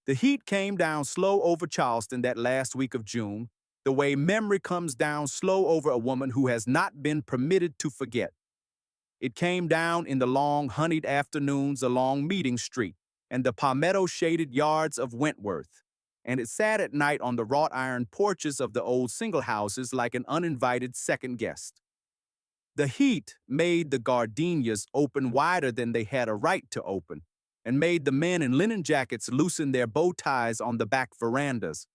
The heat came down slow over Charleston that last week of June, the way memory comes down slow over a woman who has not been permitted to forget. It came down in the long, honeyed afternoons along Meeting Street and the palmetto-shaded yards of Wentworth, and it sat at night on the wrought iron porches of the old single houses like an uninvited second guest. The heat made the gardenias open wider than they had a right to open, and made the men in linen jackets loosen their bow ties on the back verandas.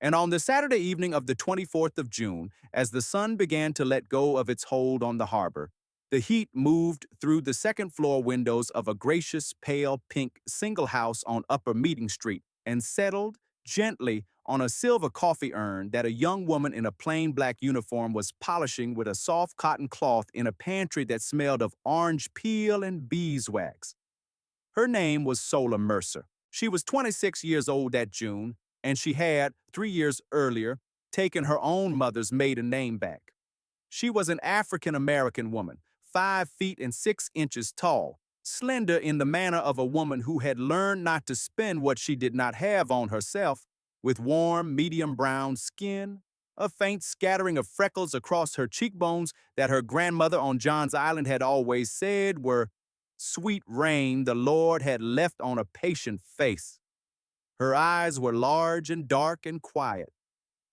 And on the Saturday evening of the 24th of June, as the sun began to let go of its hold on the harbor, the heat moved through the second-floor windows of a gracious, pale pink single house on Upper Meeting Street and settled gently on a silver coffee urn that a young woman in a plain black uniform was polishing with a soft cotton cloth in a pantry that smelled of orange peel and beeswax. Her name was Sola Mercer. She was 26 years old that June, and she had, 3 years earlier, taken her own mother's maiden name back. She was an African-American woman, 5 feet and 6 inches tall, slender in the manner of a woman who had learned not to spend what she did not have on herself, with warm, medium brown skin, a faint scattering of freckles across her cheekbones that her grandmother on John's Island had always said were sweet rain the Lord had left on a patient face. Her eyes were large and dark and quiet.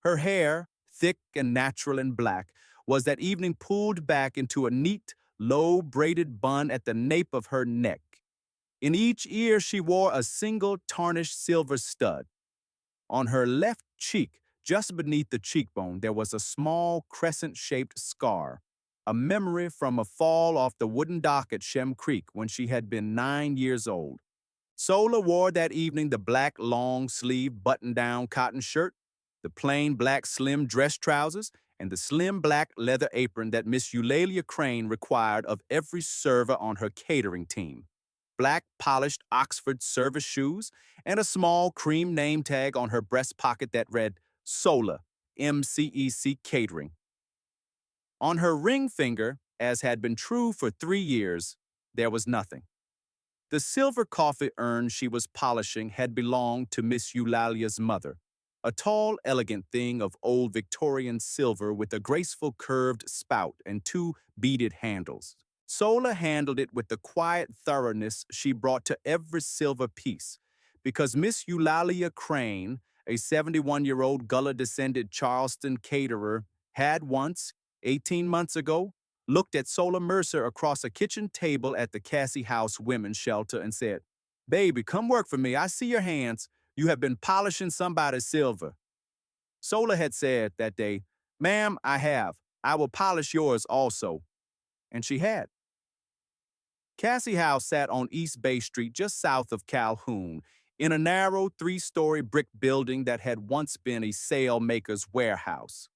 Her hair, thick and natural and black, was that evening pulled back into a neat, low braided bun at the nape of her neck. In each ear she wore a single tarnished silver stud. On her left cheek, just beneath the cheekbone, there was a small crescent-shaped scar, a memory from a fall off the wooden dock at Shem Creek when she had been 9 years old. Sola wore that evening the black long-sleeve button-down cotton shirt, the plain black slim dress trousers, and the slim black leather apron that Miss Eulalia Crane required of every server on her catering team, black polished Oxford service shoes, and a small cream name tag on her breast pocket that read Sola, MCEC Catering. On her ring finger, as had been true for 3 years, there was nothing. The silver coffee urn she was polishing had belonged to Miss Eulalia's mother, a tall, elegant thing of old Victorian silver with a graceful curved spout and 2 beaded handles. Sola handled it with the quiet thoroughness she brought to every silver piece, because Miss Eulalia Crane, a 71-year-old Gullah-descended Charleston caterer, had once, 18 months ago, looked at Sola Mercer across a kitchen table at the Cassie House Women's Shelter and said, "Baby, come work for me. I see your hands. You have been polishing somebody's silver." Sola had said that day, "Ma'am, I have. I will polish yours also." And she had. Cassie House sat on East Bay Street just south of Calhoun, in a narrow 3-story brick building that had once been a sailmaker's warehouse.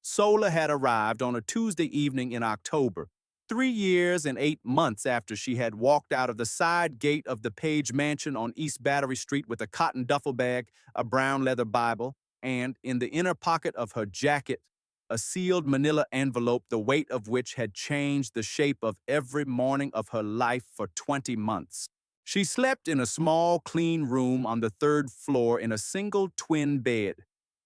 Sola had arrived on a Tuesday evening in October, 3 years and 8 months after she had walked out of the side gate of the Page Mansion on East Battery Street with a cotton duffel bag, a brown leather Bible, and, in the inner pocket of her jacket, a sealed manila envelope the weight of which had changed the shape of every morning of her life for 20 months. She slept in a small, clean room on the 3rd floor in a single twin bed,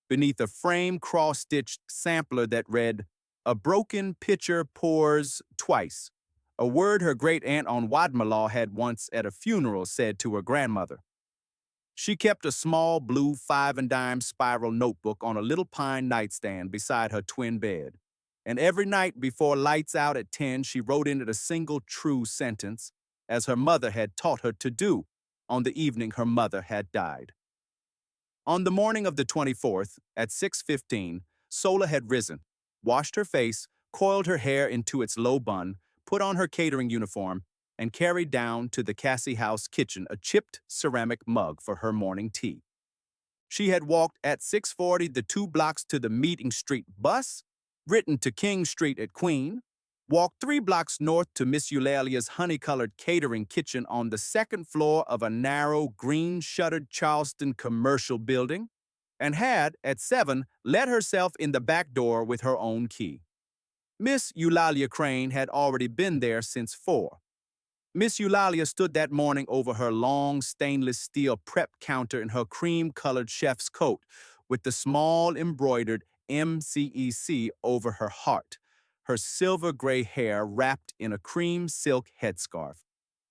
beneath a frame cross-stitched sampler that read, "A broken pitcher pours twice," a word her great-aunt on Wadmalaw had once at a funeral said to her grandmother. She kept a small blue 5-and-dime spiral notebook on a little pine nightstand beside her twin bed, and every night before lights out at 10 she wrote in it a single true sentence, as her mother had taught her to do on the evening her mother had died. On the morning of the 24th, at 6:15, Sola had risen, washed her face, coiled her hair into its low bun, put on her catering uniform, and carried down to the Cassie House kitchen a chipped ceramic mug for her morning tea. She had walked at 6:40 the 2 blocks to the Meeting Street bus, ridden to King Street at Queen, walked 3 blocks north to Miss Eulalia's honey-colored catering kitchen on the 2nd floor of a narrow, green-shuttered Charleston commercial building, and had, at 7, let herself in the back door with her own key. Miss Eulalia Crane had already been there since 4. Miss Eulalia stood that morning over her long stainless steel prep counter in her cream-colored chef's coat, with the small embroidered MCEC over her heart, her silver gray hair wrapped in a cream silk headscarf,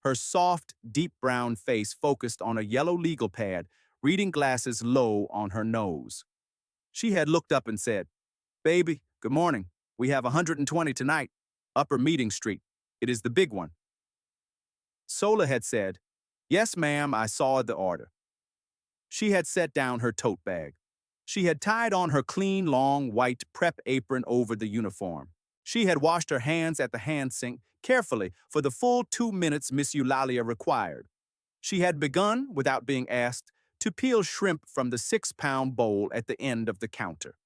her soft, deep brown face focused on a yellow legal pad, reading glasses low on her nose. She had looked up and said, "Baby, good morning. We have 120 tonight, Upper Meeting Street. It is the big one." Sola had said, "Yes, ma'am, I saw the order." She had set down her tote bag. She had tied on her clean, long, white prep apron over the uniform. She had washed her hands at the hand sink carefully for the full 2 minutes Miss Eulalia required. She had begun, without being asked, to peel shrimp from the 6-pound bowl at the end of the counter.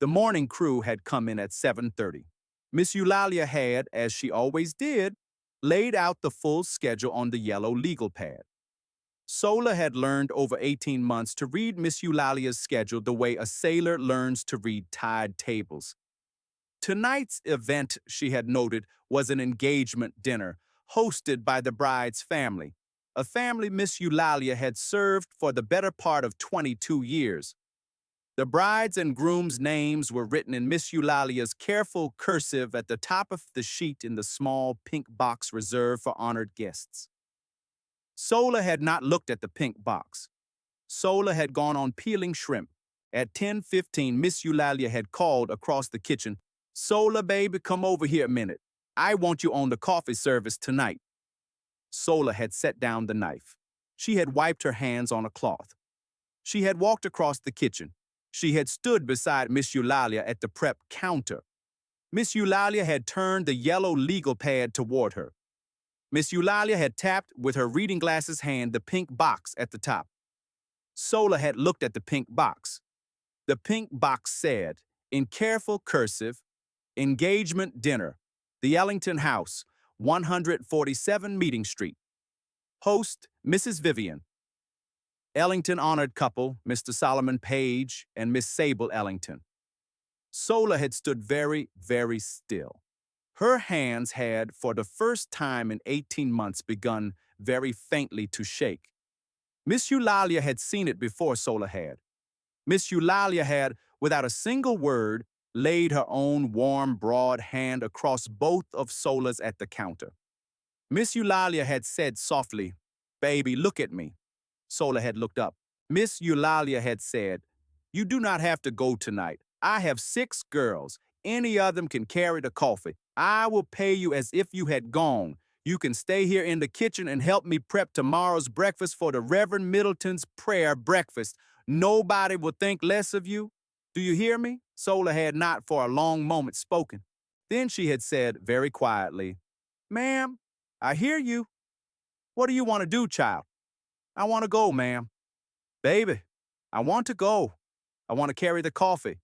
The morning crew had come in at 7:30. Miss Eulalia had, as she always did, laid out the full schedule on the yellow legal pad. Sola had learned over 18 months to read Miss Eulalia's schedule the way a sailor learns to read tide tables. Tonight's event, she had noted, was an engagement dinner hosted by the bride's family, a family Miss Eulalia had served for the better part of 22 years. The bride's and groom's names were written in Miss Eulalia's careful cursive at the top of the sheet in the small pink box reserved for honored guests. Sola had not looked at the pink box. Sola had gone on peeling shrimp. At 10:15, Miss Eulalia had called across the kitchen, "Sola, baby, come over here a minute. I want you on the coffee service tonight." Sola had set down the knife. She had wiped her hands on a cloth. She had walked across the kitchen. She had stood beside Miss Eulalia at the prep counter. Miss Eulalia had turned the yellow legal pad toward her. Miss Eulalia had tapped with her reading glasses hand the pink box at the top. Sola had looked at the pink box. The pink box said, in careful cursive, "Engagement dinner, the Ellington House, 147 Meeting Street. Host, Mrs. Vivian. Ellington honored couple, Mr. Solomon Page and Miss Sable Ellington." Sola had stood very, very still. Her hands had, for the first time in 18 months, begun very faintly to shake. Miss Eulalia had seen it before Sola had. Miss Eulalia had, without a single word, laid her own warm, broad hand across both of Sola's at the counter. Miss Eulalia had said softly, "Baby, look at me." Sola had looked up. Miss Eulalia had said, "You do not have to go tonight. I have 6 girls. Any of them can carry the coffee. I will pay you as if you had gone. You can stay here in the kitchen and help me prep tomorrow's breakfast for the Reverend Middleton's prayer breakfast. Nobody will think less of you. Do you hear me?" Sola had not for a long moment spoken. Then she had said very quietly, "Ma'am, I hear you. What do you want to do, child?" "I want to go, ma'am." "Baby, I want to go. I want to carry the coffee.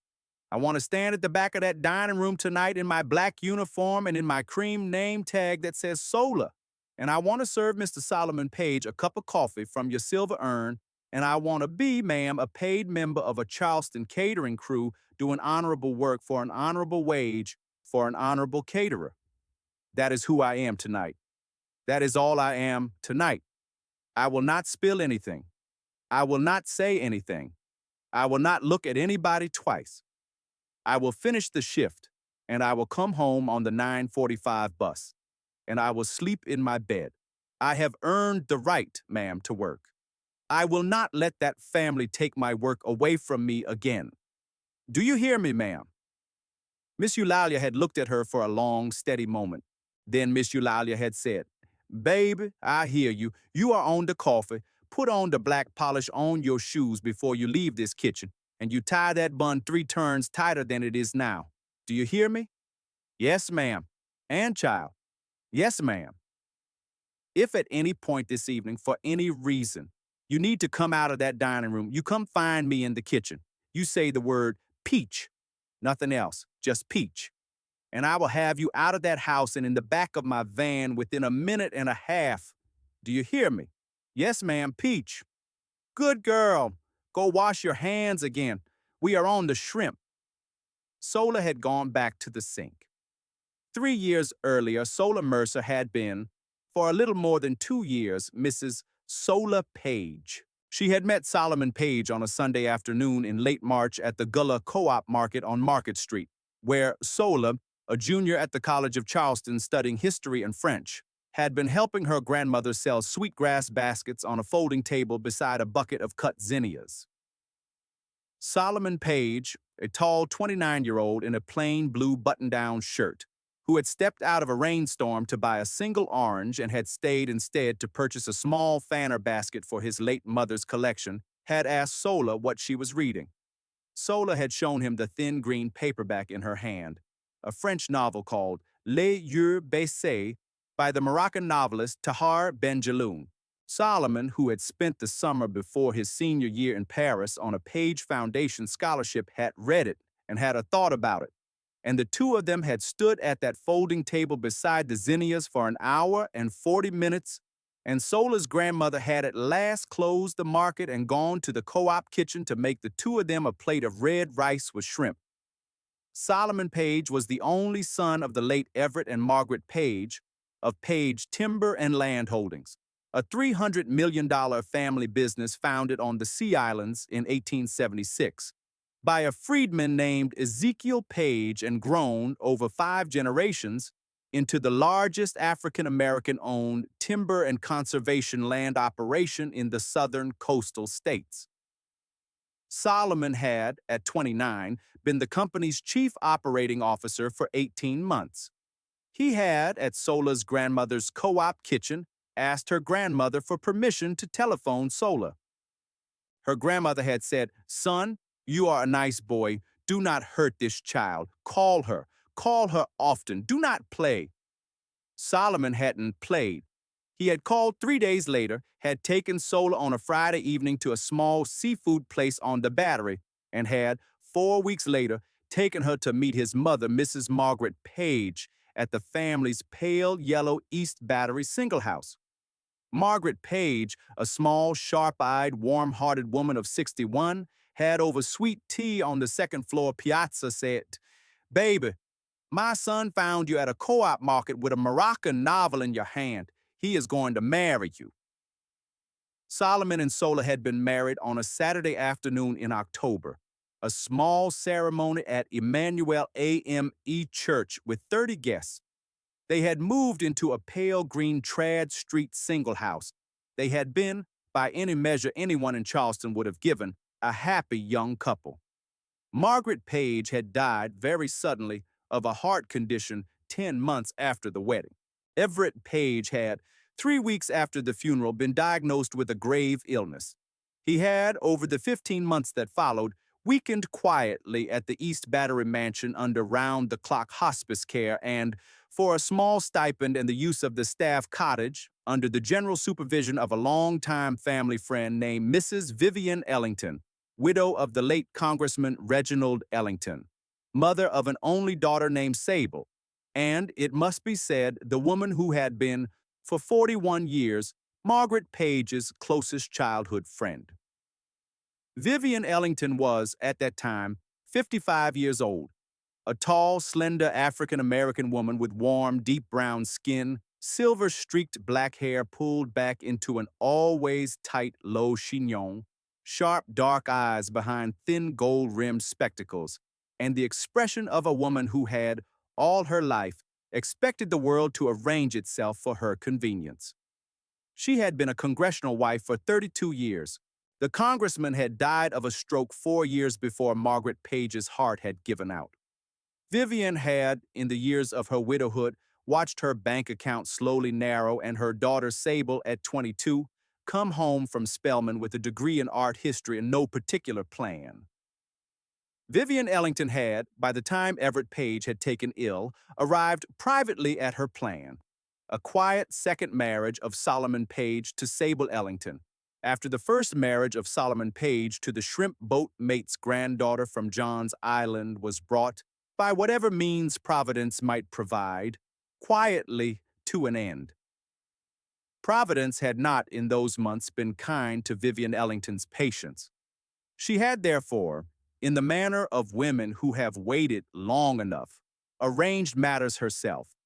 I want to stand at the back of that dining room tonight in my black uniform and in my cream name tag that says Sola. And I want to serve Mr. Solomon Page a cup of coffee from your silver urn. And I want to be, ma'am, a paid member of a Charleston catering crew doing honorable work for an honorable wage for an honorable caterer. That is who I am tonight. That is all I am tonight. I will not spill anything. I will not say anything. I will not look at anybody twice. I will finish the shift, and I will come home on the 9:45 bus, and I will sleep in my bed. I have earned the right, ma'am, to work. I will not let that family take my work away from me again. Do you hear me, ma'am?" Miss Eulalia had looked at her for a long, steady moment. Then Miss Eulalia had said, "Baby, I hear you. You are on the coffee. Put on the black polish on your shoes before you leave this kitchen, and you tie that bun 3 turns tighter than it is now. Do you hear me?" "Yes, ma'am." "And child." "Yes, ma'am." If at any point this evening, for any reason, you need to come out of that dining room, you come find me in the kitchen. You say the word peach, nothing else, just peach. And I will have you out of that house and in the back of my van within a minute and a half. Do you hear me?" "Yes, ma'am, peach." "Good girl. Go wash your hands again. We are on the shrimp." Sola had gone back to the sink. 3 years earlier, Sola Mercer had been, for a little more than 2 years, Mrs. Sola Page. She had met Solomon Page on a Sunday afternoon in late March at the Gullah Co-op Market on Market Street, where Sola, a junior at the College of Charleston studying history and French, had been helping her grandmother sell sweetgrass baskets on a folding table beside a bucket of cut zinnias. Solomon Page, a tall 29-year-old in a plain blue button-down shirt, who had stepped out of a rainstorm to buy a single orange and had stayed instead to purchase a small fanner basket for his late mother's collection, had asked Sola what she was reading. Sola had shown him the thin green paperback in her hand, a French novel called Les Yeux Baissés by the Moroccan novelist Tahar Ben-Jaloun. Solomon, who had spent the summer before his senior year in Paris on a Page Foundation scholarship, had read it and had a thought about it, and the two of them had stood at that folding table beside the zinnias for an hour and 40 minutes, and Sola's grandmother had at last closed the market and gone to the co-op kitchen to make the two of them a plate of red rice with shrimp. Solomon Page was the only son of the late Everett and Margaret Page of Page Timber and Land Holdings, a $300 million family business founded on the Sea Islands in 1876 by a freedman named Ezekiel Page and grown over 5 generations into the largest African-American-owned timber and conservation land operation in the southern coastal states. Solomon had, at 29, been the company's chief operating officer for 18 months. He had, at Sola's grandmother's co-op kitchen, asked her grandmother for permission to telephone Sola. Her grandmother had said, "Son, you are a nice boy. Do not hurt this child. Call her. Call her often. Do not play." Solomon hadn't played. He had called 3 days later, had taken Sola on a Friday evening to a small seafood place on the Battery, and had, 4 weeks later, taken her to meet his mother, Mrs. Margaret Page, at the family's pale yellow East Battery single house. Margaret Page, a small, sharp-eyed, warm-hearted woman of 61, had over sweet tea on the second-floor piazza said, "Baby, my son found you at a co-op market with a Moroccan novel in your hand. He is going to marry you." Solomon and Sola had been married on a Saturday afternoon in October, a small ceremony at Emmanuel AME Church with 30 guests. They had moved into a pale green trad street single house. They had been, by any measure anyone in Charleston would have given, a happy young couple. Margaret Page had died very suddenly of a heart condition 10 months after the wedding. Everett Page had, 3 weeks after the funeral, been diagnosed with a grave illness. He had, over the 15 months that followed, weakened quietly at the East Battery Mansion under round-the-clock hospice care and, for a small stipend and the use of the staff cottage, under the general supervision of a longtime family friend named Mrs. Vivian Ellington, widow of the late Congressman Reginald Ellington, mother of an only daughter named Sable, and, it must be said, the woman who had been, for 41 years, Margaret Page's closest childhood friend. Vivian Ellington was, at that time, 55 years old, a tall, slender African-American woman with warm, deep brown skin, silver-streaked black hair pulled back into an always tight, low chignon, sharp, dark eyes behind thin gold-rimmed spectacles, and the expression of a woman who had, all her life, expected the world to arrange itself for her convenience. She had been a congressional wife for 32 years. The congressman had died of a stroke 4 years before Margaret Page's heart had given out. Vivian had, in the years of her widowhood, watched her bank account slowly narrow and her daughter Sable, at 22, come home from Spelman with a degree in art history and no particular plan. Vivian Ellington had, by the time Everett Page had taken ill, arrived privately at her plan, a quiet second marriage of Solomon Page to Sable Ellington, after the first marriage of Solomon Page to the shrimp boat mate's granddaughter from John's Island was brought, by whatever means Providence might provide, quietly to an end. Providence had not in those months been kind to Vivian Ellington's patience. She had, therefore, in the manner of women who have waited long enough, arranged matters herself.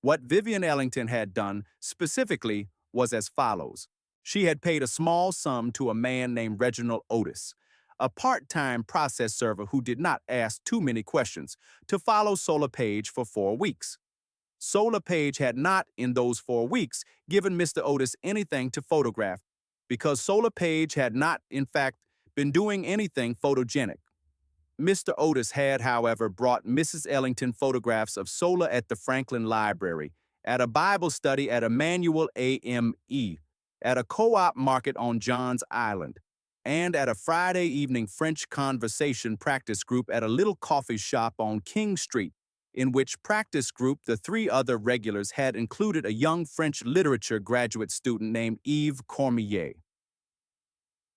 What Vivian Ellington had done specifically was as follows. She had paid a small sum to a man named Reginald Otis, a part-time process server who did not ask too many questions, to follow Solar Page for 4 weeks. Solar Page had not, in those 4 weeks, given Mr. Otis anything to photograph, because Solar Page had not, in fact, been doing anything photogenic. Mr. Otis had, however, brought Mrs. Ellington photographs of Solar at the Franklin Library, at a Bible study at Emmanuel AME, at a co-op market on Johns Island, and at a Friday evening French conversation practice group at a little coffee shop on King Street, in which practice group the 3 other regulars had included a young French literature graduate student named Yves Cormier.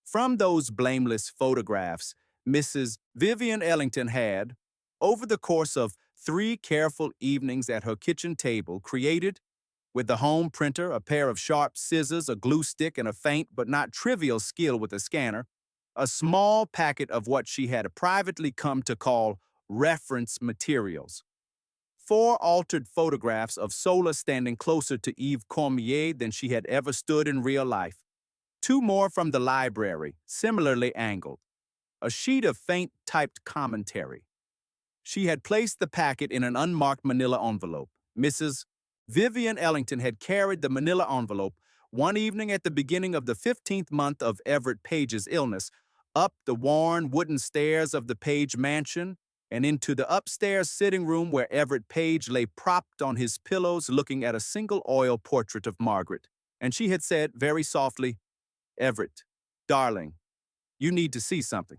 From those blameless photographs, Mrs. Vivian Ellington had, over the course of 3 careful evenings at her kitchen table, created, with the home printer, a pair of sharp scissors, a glue stick, and a faint but not trivial skill with a scanner, a small packet of what she had privately come to call reference materials. 4 altered photographs of Solar standing closer to Yves Cormier than she had ever stood in real life. 2 more from the library, similarly angled. A sheet of faint typed commentary. She had placed the packet in an unmarked manila envelope. Mrs. Vivian Ellington had carried the manila envelope one evening at the beginning of the 15th month of Everett Page's illness, up the worn wooden stairs of the Page mansion and into the upstairs sitting room where Everett Page lay propped on his pillows looking at a single oil portrait of Margaret. And she had said very softly, "Everett, darling, you need to see something."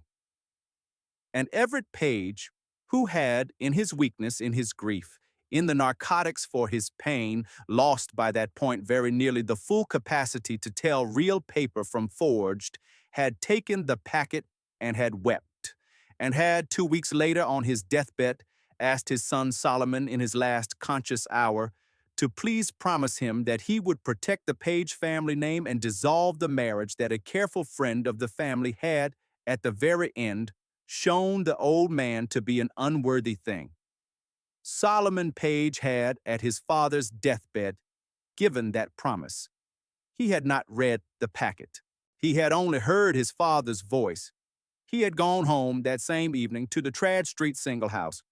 And Everett Page, who had, in his weakness, in his grief, in the narcotics for his pain, lost by that point very nearly the full capacity to tell real paper from forged, had taken the packet and had wept, and had 2 weeks later on his deathbed asked his son Solomon in his last conscious hour to please promise him that he would protect the Page family name and dissolve the marriage that a careful friend of the family had, at the very end, shown the old man to be an unworthy thing. Solomon Page had, at his father's deathbed, given that promise. He had not read the packet. He had only heard his father's voice. He had gone home that same evening to the Trad Street single house.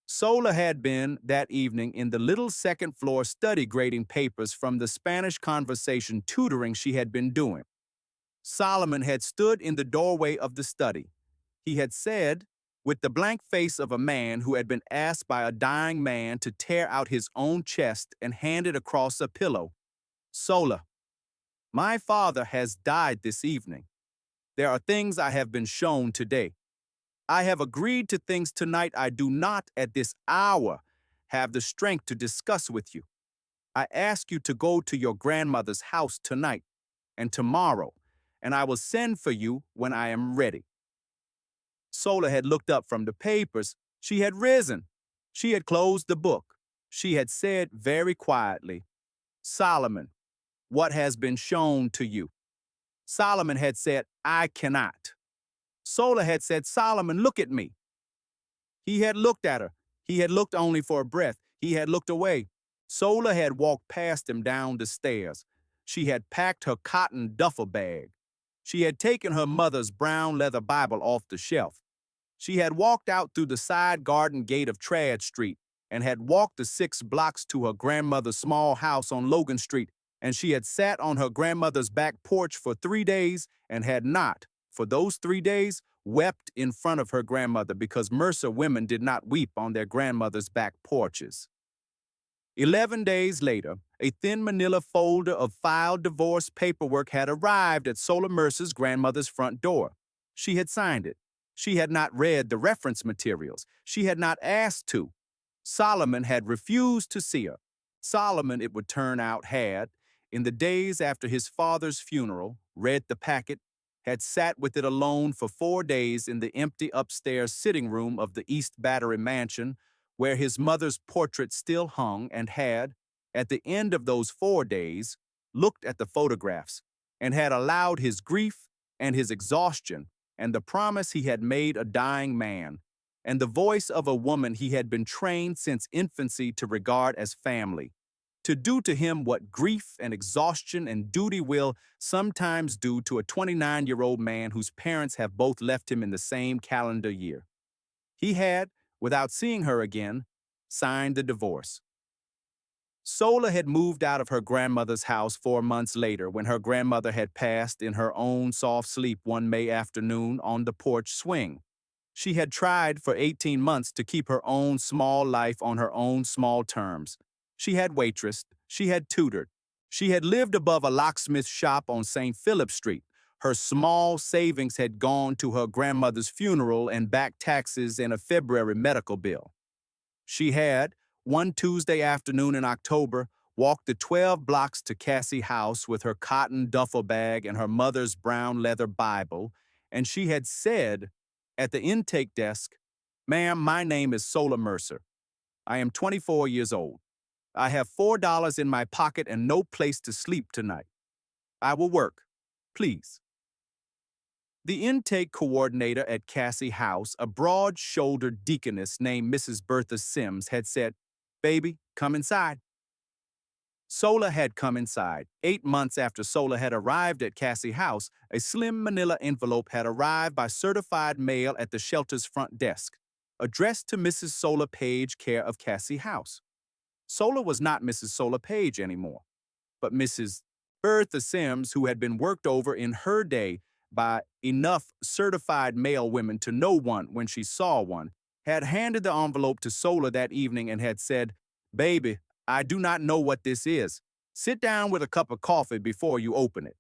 Solar had been, that evening, in the little second-floor study grading papers from the Spanish conversation tutoring she had been doing. Solomon had stood in the doorway of the study. He had said, with the blank face of a man who had been asked by a dying man to tear out his own chest and hand it across a pillow, "Solar, my father has died this evening. There are things I have been shown today. I have agreed to things tonight I do not, at this hour, have the strength to discuss with you. I ask you to go to your grandmother's house tonight and tomorrow, and I will send for you when I am ready." Solar had looked up from the papers. She had risen. She had closed the book. She had said very quietly, "Solomon, what has been shown to you?" Solomon had said, "I cannot." Solar had said, "Solomon, look at me." He had looked at her. He had looked only for a breath. He had looked away. Solar had walked past him down the stairs. She had packed her cotton duffel bag. She had taken her mother's brown leather Bible off the shelf. She had walked out through the side garden gate of Trad Street and had walked the 6 blocks to her grandmother's small house on Logan Street, and she had sat on her grandmother's back porch for 3 days and had not, for those 3 days, wept in front of her grandmother because Mercer women did not weep on their grandmother's back porches. 11 days later, a thin manila folder of filed divorce paperwork had arrived at Solar Mercer's grandmother's front door. She had signed it. She had not read the reference materials. She had not asked to. Solomon had refused to see her. Solomon, it would turn out, had, in the days after his father's funeral, read the packet, had sat with it alone for 4 days in the empty upstairs sitting room of the East Battery mansion, where his mother's portrait still hung, and had, at the end of those 4 days, looked at the photographs, and had allowed his grief and his exhaustion and the promise he had made a dying man, and the voice of a woman he had been trained since infancy to regard as family, to do to him what grief and exhaustion and duty will sometimes do to a 29-year-old man whose parents have both left him in the same calendar year. He had, without seeing her again, signed the divorce. Sola had moved out of her grandmother's house 4 months later when her grandmother had passed in her own soft sleep one May afternoon on the porch swing. She had tried for 18 months to keep her own small life on her own small terms. She had waitressed, she had tutored, she had lived above a locksmith shop on St. Philip Street. Her small savings had gone to her grandmother's funeral and back taxes and a February medical bill. She had, one Tuesday afternoon in October, walked the 12 blocks to Cassie House with her cotton duffel bag and her mother's brown leather Bible, and she had said at the intake desk, "Ma'am, my name is Sola Mercer. I am 24 years old. I have $4 in my pocket and no place to sleep tonight. I will work, please." The intake coordinator at Cassie House, a broad-shouldered deaconess named Mrs. Bertha Sims, had said, "Baby, come inside." Sola had come inside. 8 months after Sola had arrived at Cassie House, a slim manila envelope had arrived by certified mail at the shelter's front desk, addressed to Mrs. Sola Page, care of Cassie House. Sola was not Mrs. Sola Page anymore, but Mrs. Bertha Sims, who had been worked over in her day by enough certified mail women to know one when she saw one, had handed the envelope to Sola that evening and had said, "Baby, I do not know what this is. Sit down with a cup of coffee before you open it."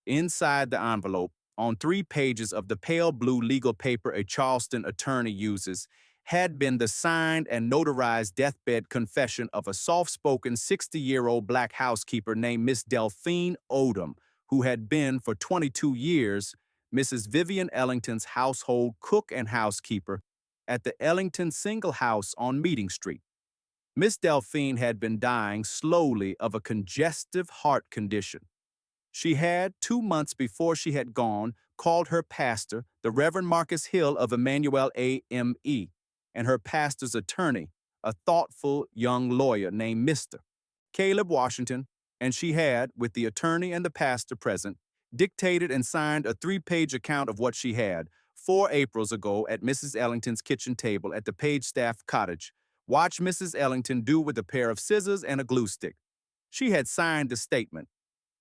Inside the envelope, on 3 pages of the pale blue legal paper a Charleston attorney uses, had been the signed and notarized deathbed confession of a soft-spoken 60-year-old black housekeeper named Miss Delphine Odom, who had been for 22 years Mrs. Vivian Ellington's household cook and housekeeper at the Ellington Single House on Meeting Street. Miss Delphine had been dying slowly of a congestive heart condition. She had, 2 months before she had gone, called her pastor, the Reverend Marcus Hill of Emmanuel AME, and her pastor's attorney, a thoughtful young lawyer named Mr. Caleb Washington, and she had, with the attorney and the pastor present, dictated and signed a 3-page account of what she had, 4 Aprils ago at Mrs. Ellington's kitchen table at the Page Staff Cottage, watched Mrs. Ellington do with a pair of scissors and a glue stick. She had signed the statement,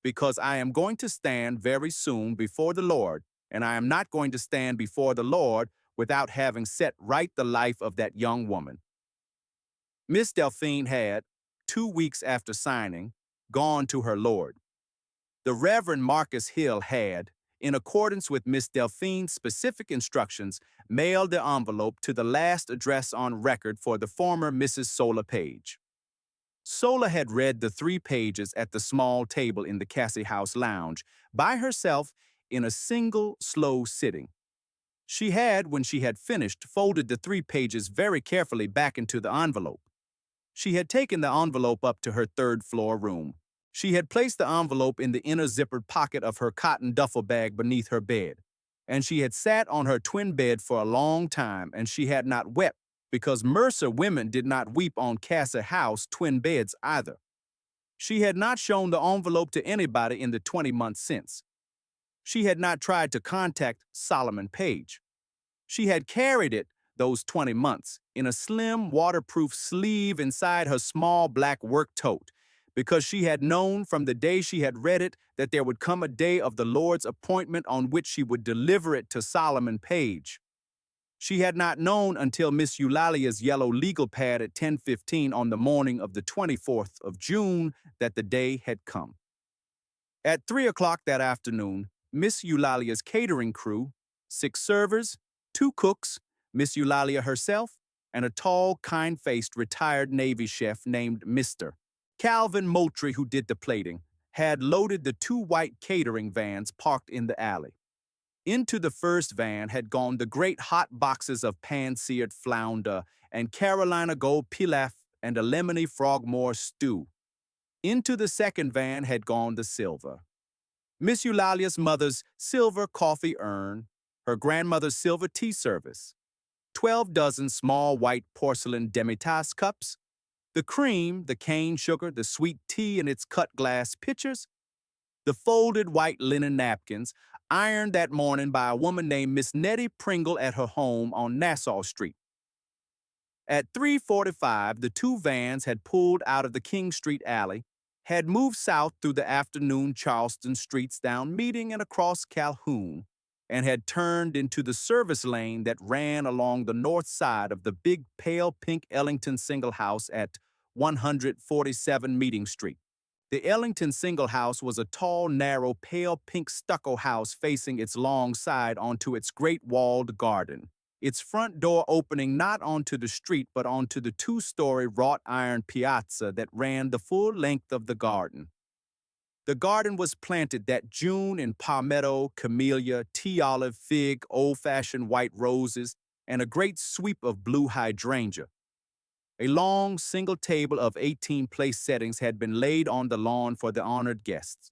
"Because I am going to stand very soon before the Lord, and I am not going to stand before the Lord without having set right the life of that young woman." Miss Delphine had, 2 weeks after signing, gone to her Lord. The Reverend Marcus Hill had, in accordance with Miss Delphine's specific instructions, mailed the envelope to the last address on record for the former Mrs. Sola Page. Sola had read the 3 pages at the small table in the Cassie House lounge, by herself in a single, slow sitting. She had, when she had finished, folded the 3 pages very carefully back into the envelope. She had taken the envelope up to her 3rd-floor room. She had placed the envelope in the inner zippered pocket of her cotton duffel bag beneath her bed. And she had sat on her twin bed for a long time, and she had not wept, because Mercer women did not weep on Cassie House twin beds either. She had not shown the envelope to anybody in the 20 months since. She had not tried to contact Solomon Page. She had carried it those 20 months in a slim, waterproof sleeve inside her small black work tote, because she had known from the day she had read it that there would come a day of the Lord's appointment on which she would deliver it to Solomon Page. She had not known until Miss Eulalia's yellow legal pad at 10:15 on the morning of the 24th of June that the day had come. At 3 o'clock that afternoon, Miss Eulalia's catering crew, 6 servers, 2 cooks, Miss Eulalia herself, and a tall, kind-faced retired Navy chef named Mr. Calvin Moultrie, who did the plating, had loaded the 2 white catering vans parked in the alley. Into the first van had gone the great hot boxes of pan-seared flounder and Carolina gold pilaf and a lemony frogmore stew. Into the second van had gone the silver. Miss Eulalia's mother's silver coffee urn, her grandmother's silver tea service, 12 dozen small white porcelain demitasse cups, The cream, the cane sugar, the sweet tea in its cut glass pitchers, the folded white linen napkins, ironed that morning by a woman named Miss Nettie Pringle at her home on Nassau Street. At 3:45, the two vans had pulled out of the King Street alley, had moved south through the afternoon Charleston streets down Meeting and across Calhoun, and had turned into the service lane that ran along the north side of the big pale pink Ellington single house at 147 Meeting Street. The Ellington single house was a tall, narrow, pale pink stucco house facing its long side onto its great walled garden, its front door opening not onto the street but onto the two-story wrought iron piazza that ran the full length of the garden. The garden was planted that June in palmetto, camellia, tea olive, fig, old-fashioned white roses, and a great sweep of blue hydrangea. A long, single table of 18 place settings had been laid on the lawn for the honored guests.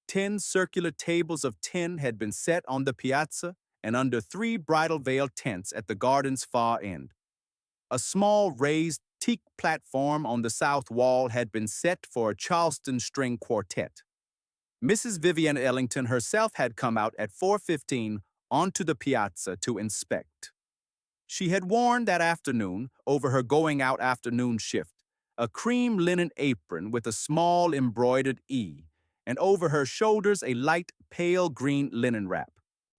10 circular tables of 10 had been set on the piazza and under 3 bridal veil tents at the garden's far end. A small raised teak platform on the south wall had been set for a Charleston string quartet. Mrs. Vivian Ellington herself had come out at 4:15 onto the piazza to inspect. She had worn that afternoon, over her going-out afternoon shift, a cream linen apron with a small embroidered E, and over her shoulders a light pale green linen wrap.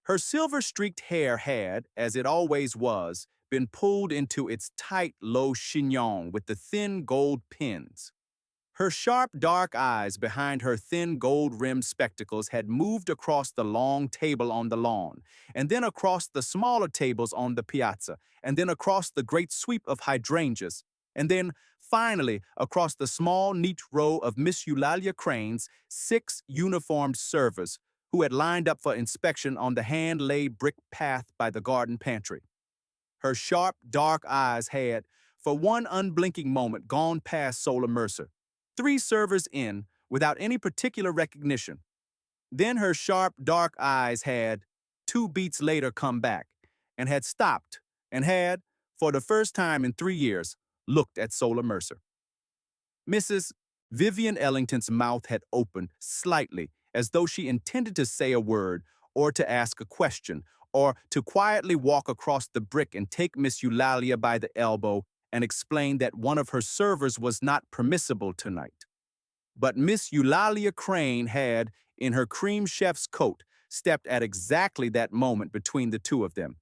Her silver-streaked hair had, as it always was, been pulled into its tight, low chignon with the thin gold pins. Her sharp, dark eyes behind her thin gold-rimmed spectacles had moved across the long table on the lawn, and then across the smaller tables on the piazza, and then across the great sweep of hydrangeas, and then, finally, across the small, neat row of Miss Eulalia Crane's 6 uniformed servers who had lined up for inspection on the hand-laid brick path by the garden pantry. Her sharp, dark eyes had, for one unblinking moment, gone past Sola Mercer, 3 servers in, without any particular recognition. Then her sharp, dark eyes had, 2 beats later, come back, and had stopped, and had, for the first time in 3 years, looked at Sola Mercer. Mrs. Vivian Ellington's mouth had opened slightly, as though she intended to say a word, or to ask a question, or to quietly walk across the brick and take Miss Eulalia by the elbow and explain that one of her servers was not permissible tonight. But Miss Eulalia Crane had, in her cream chef's coat, stepped at exactly that moment between the two of them.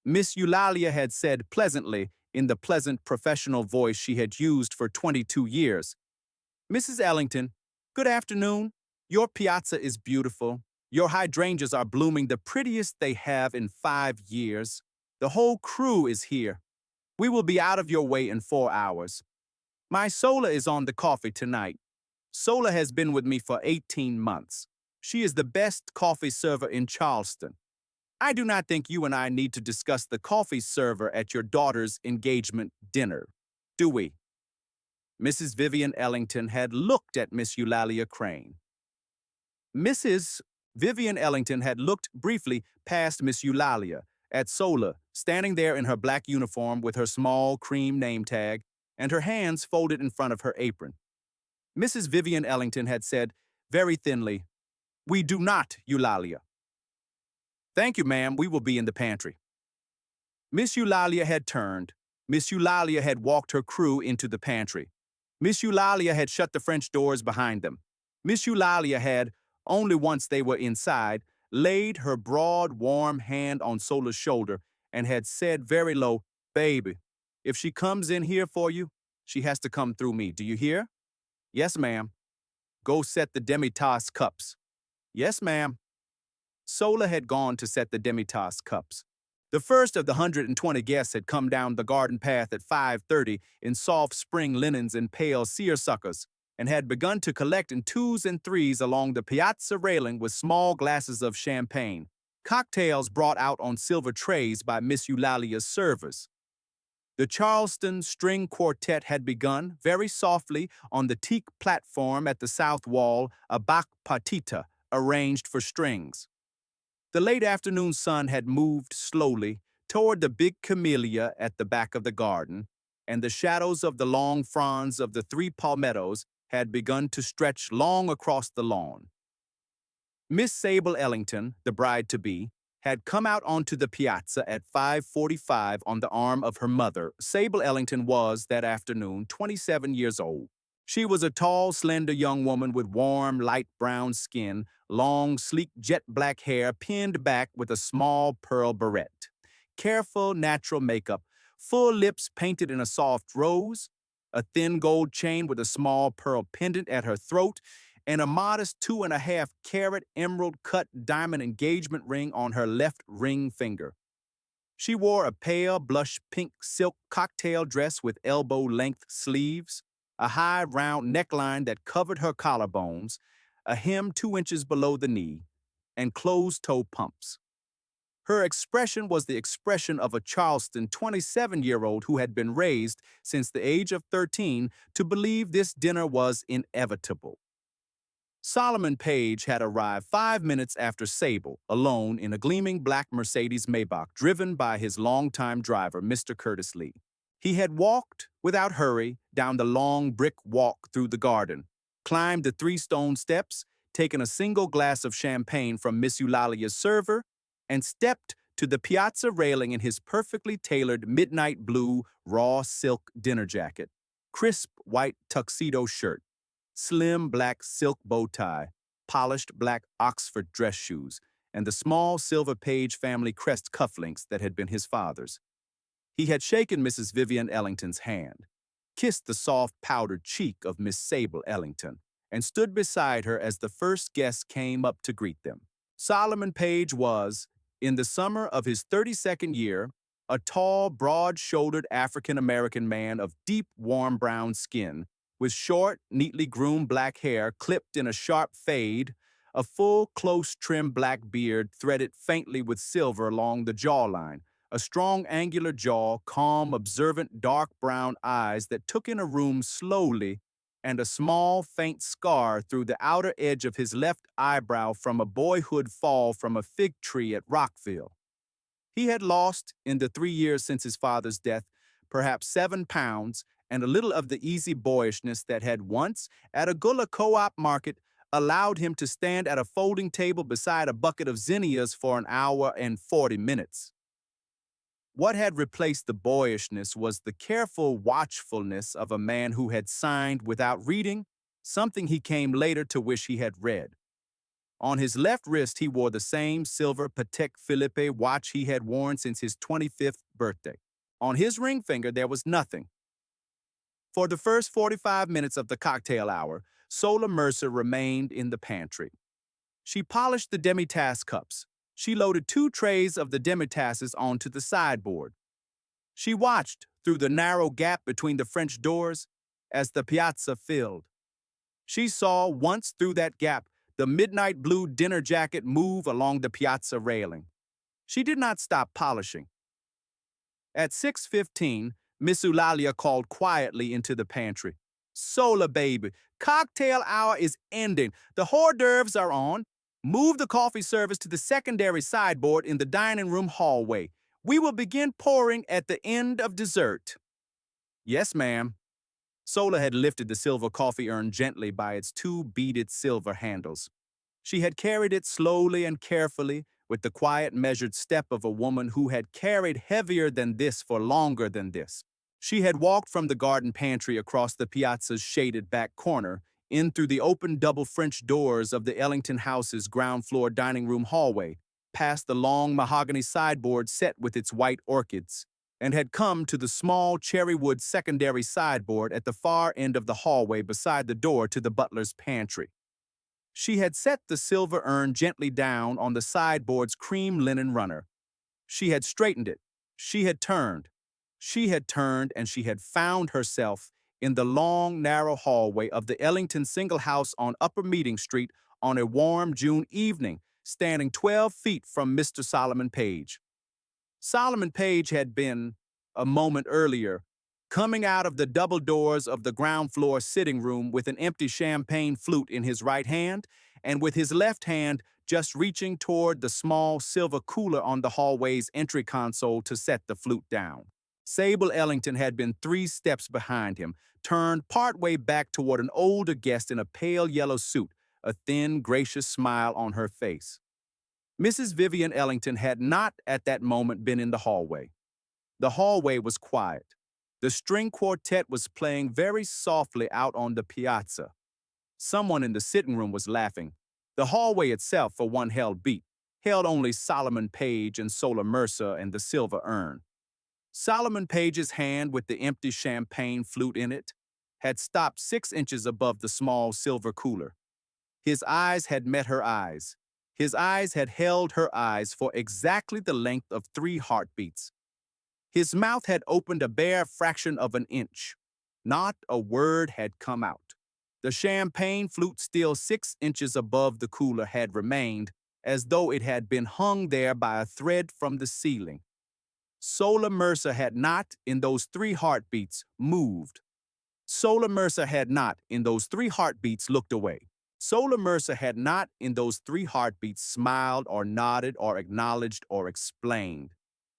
Miss Eulalia had said pleasantly, in the pleasant professional voice she had used for 22 years, "Mrs. Ellington, good afternoon. Your piazza is beautiful. Your hydrangeas are blooming the prettiest they have in 5 years. The whole crew is here. We will be out of your way in 4 hours. My Sola is on the coffee tonight. Sola has been with me for 18 months. She is the best coffee server in Charleston. I do not think you and I need to discuss the coffee server at your daughter's engagement dinner, do we?" Mrs. Vivian Ellington had looked at Miss Eulalia Crane. Mrs. Vivian Ellington had looked briefly past Miss Eulalia, at Sola, standing there in her black uniform with her small cream name tag and her hands folded in front of her apron. Mrs. Vivian Ellington had said, very thinly, "We do not, Eulalia." "Thank you, ma'am. We will be in the pantry." Miss Eulalia had turned. Miss Eulalia had walked her crew into the pantry. Miss Eulalia had shut the French doors behind them. Miss Eulalia had, only once they were inside, laid her broad, warm hand on Sola's shoulder and had said very low, "Baby, if she comes in here for you, she has to come through me. Do you hear?" "Yes, ma'am." "Go set the demi-tasse cups." "Yes, ma'am." Sola had gone to set the demi-tasse cups. The first of the 120 guests had come down the garden path at 5:30 in soft spring linens and pale seersuckers, and had begun to collect in 2s and 3s along the piazza railing with small glasses of champagne, cocktails brought out on silver trays by Miss Eulalia's servers. The Charleston String Quartet had begun, very softly, on the teak platform at the south wall, a Bach partita arranged for strings. The late afternoon sun had moved slowly toward the big camellia at the back of the garden, and the shadows of the long fronds of the three palmettos had begun to stretch long across the lawn. Miss Sable Ellington, the bride-to-be, had come out onto the piazza at 5:45 on the arm of her mother. Sable Ellington was, that afternoon, 27 years old. She was a tall, slender young woman with warm, light brown skin, long, sleek, jet-black hair pinned back with a small pearl barrette. Careful, natural makeup, full lips painted in a soft rose, a thin gold chain with a small pearl pendant at her throat, and a modest 2.5-carat emerald-cut diamond engagement ring on her left ring finger. She wore a pale blush pink silk cocktail dress with elbow-length sleeves, a high round neckline that covered her collarbones, a hem 2 inches below the knee, and closed-toe pumps. Her expression was the expression of a Charleston 27-year-old who had been raised since the age of 13 to believe this dinner was inevitable. Solomon Page had arrived 5 minutes after Sable, alone in a gleaming black Mercedes Maybach driven by his longtime driver, Mr. Curtis Lee. He had walked, without hurry, down the long brick walk through the garden, climbed the 3 stone steps, taken a single glass of champagne from Miss Eulalia's server, and stepped to the piazza railing in his perfectly tailored midnight blue raw silk dinner jacket, crisp white tuxedo shirt, slim black silk bow tie, polished black Oxford dress shoes, and the small silver Page family crest cufflinks that had been his father's. He had shaken Mrs. Vivian Ellington's hand, kissed the soft powdered cheek of Miss Sable Ellington, and stood beside her as the first guests came up to greet them. Solomon Page was, in the summer of his 32nd year, a tall, broad-shouldered African-American man of deep, warm brown skin, with short, neatly groomed black hair clipped in a sharp fade, a full, close-trimmed black beard threaded faintly with silver along the jawline, a strong, angular jaw, calm, observant, dark brown eyes that took in a room slowly, and a small, faint scar through the outer edge of his left eyebrow from a boyhood fall from a fig tree at Rockville. He had lost, in the 3 years since his father's death, perhaps 7 pounds, and a little of the easy boyishness that had once, at a Gullah co-op market, allowed him to stand at a folding table beside a bucket of zinnias for an hour and 40 minutes. What had replaced the boyishness was the careful watchfulness of a man who had signed without reading, something he came later to wish he had read. On his left wrist he wore the same silver Patek Philippe watch he had worn since his 25th birthday. On his ring finger there was nothing. For the first 45 minutes of the cocktail hour, Sola Mercer remained in the pantry. She polished the demi-tasse cups. She loaded 2 trays of the demi-tasses onto the sideboard. She watched through the narrow gap between the French doors as the piazza filled. She saw, once through that gap, the midnight blue dinner jacket move along the piazza railing. She did not stop polishing. At 6:15, Miss Eulalia called quietly into the pantry. "Sola, baby, cocktail hour is ending. The hors d'oeuvres are on. Move the coffee service to the secondary sideboard in the dining room hallway. We will begin pouring at the end of dessert." "Yes, ma'am." Sola had lifted the silver coffee urn gently by its 2 beaded silver handles. She had carried it slowly and carefully, with the quiet, measured step of a woman who had carried heavier than this for longer than this. She had walked from the garden pantry across the piazza's shaded back corner, in through the open double French doors of the Ellington house's ground-floor dining room hallway, past the long mahogany sideboard set with its white orchids, and had come to the small cherrywood secondary sideboard at the far end of the hallway beside the door to the butler's pantry. She had set the silver urn gently down on the sideboard's cream linen runner. She had straightened it. She had turned. She had turned, and she had found herself in the long, narrow hallway of the Ellington single house on Upper Meeting Street on a warm June evening, standing 12 feet from Mr. Solomon Page. Solomon Page had been, a moment earlier, coming out of the double doors of the ground-floor sitting room with an empty champagne flute in his right hand, and with his left hand just reaching toward the small silver cooler on the hallway's entry console to set the flute down. Sable Ellington had been 3 steps behind him, turned partway back toward an older guest in a pale yellow suit, a thin, gracious smile on her face. Mrs. Vivian Ellington had not at that moment been in the hallway. The hallway was quiet. The string quartet was playing very softly out on the piazza. Someone in the sitting room was laughing. The hallway itself, for one held beat, held only Solomon Page and Sola Mercer and the silver urn. Solomon Page's hand with the empty champagne flute in it had stopped 6 inches above the small silver cooler. His eyes had met her eyes. His eyes had held her eyes for exactly the length of 3 heartbeats. His mouth had opened a bare fraction of an inch. Not a word had come out. The champagne flute, still 6 inches above the cooler, had remained as though it had been hung there by a thread from the ceiling. Sola Mercer had not, in those 3 heartbeats, moved. Sola Mercer had not, in those 3 heartbeats, looked away. Sola Mercer had not, in those 3 heartbeats, smiled or nodded or acknowledged or explained.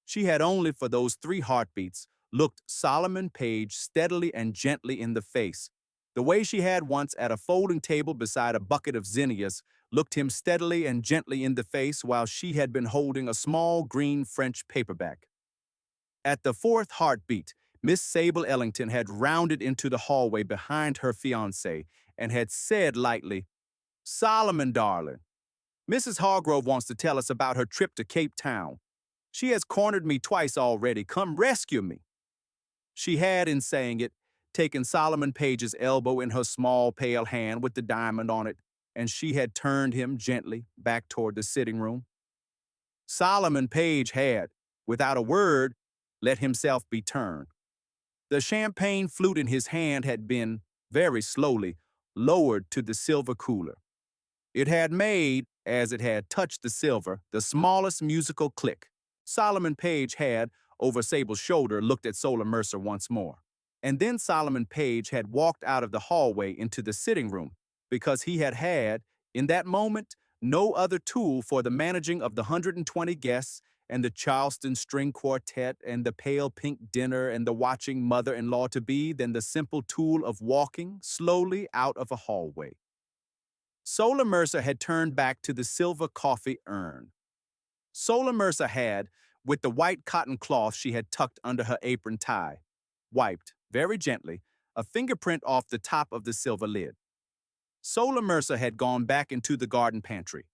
She had only, for those 3 heartbeats, looked Solomon Page steadily and gently in the face, the way she had once at a folding table beside a bucket of zinnias, looked him steadily and gently in the face while she had been holding a small green French paperback. At the 4th heartbeat, Miss Sable Ellington had rounded into the hallway behind her fiancé and had said lightly, "Solomon, darling, Mrs. Hargrove wants to tell us about her trip to Cape Town. She has cornered me twice already. Come rescue me." She had, in saying it, taken Solomon Page's elbow in her small, pale hand with the diamond on it, and she had turned him gently back toward the sitting room. Solomon Page had, without a word, let himself be turned. The champagne flute in his hand had been, very slowly, lowered to the silver cooler. It had made, as it had touched the silver, the smallest musical click. Solomon Page had, over Sable's shoulder, looked at Sola Mercer once more. And then Solomon Page had walked out of the hallway into the sitting room, because he had, in that moment, no other tool for the managing of the 120 guests and the Charleston String Quartet and the pale pink dinner and the watching mother-in-law-to-be than the simple tool of walking slowly out of a hallway. Sola Mercer had turned back to the silver coffee urn. Sola Mercer had, with the white cotton cloth she had tucked under her apron tie, wiped, very gently, a fingerprint off the top of the silver lid. Sola Mercer had gone back into the garden pantry.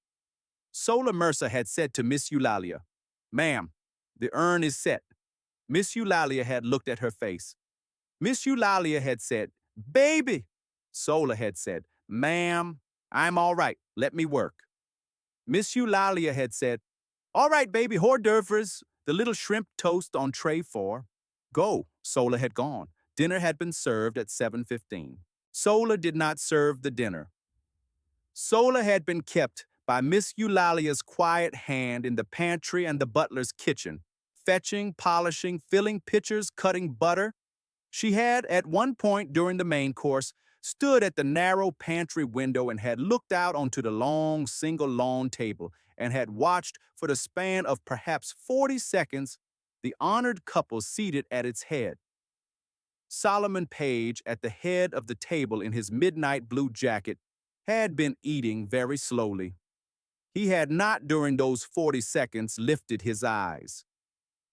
Sola Mercer had said to Miss Eulalia, "Ma'am, the urn is set." Miss Eulalia had looked at her face. Miss Eulalia had said, "Baby." Sola had said, "Ma'am, I'm all right. Let me work." Miss Eulalia had said, "All right, baby, hors d'oeuvres, the little shrimp toast on tray 4. Go." Sola had gone. Dinner had been served at 7:15. Sola did not serve the dinner. Sola had been kept by Miss Eulalia's quiet hand in the pantry and the butler's kitchen, fetching, polishing, filling pitchers, cutting butter. She had, at one point during the main course, stood at the narrow pantry window and had looked out onto the long, single lawn table and had watched, for the span of perhaps 40 seconds, the honored couple seated at its head. Solomon Page, at the head of the table in his midnight blue jacket, had been eating very slowly. He had not, during those 40 seconds, lifted his eyes.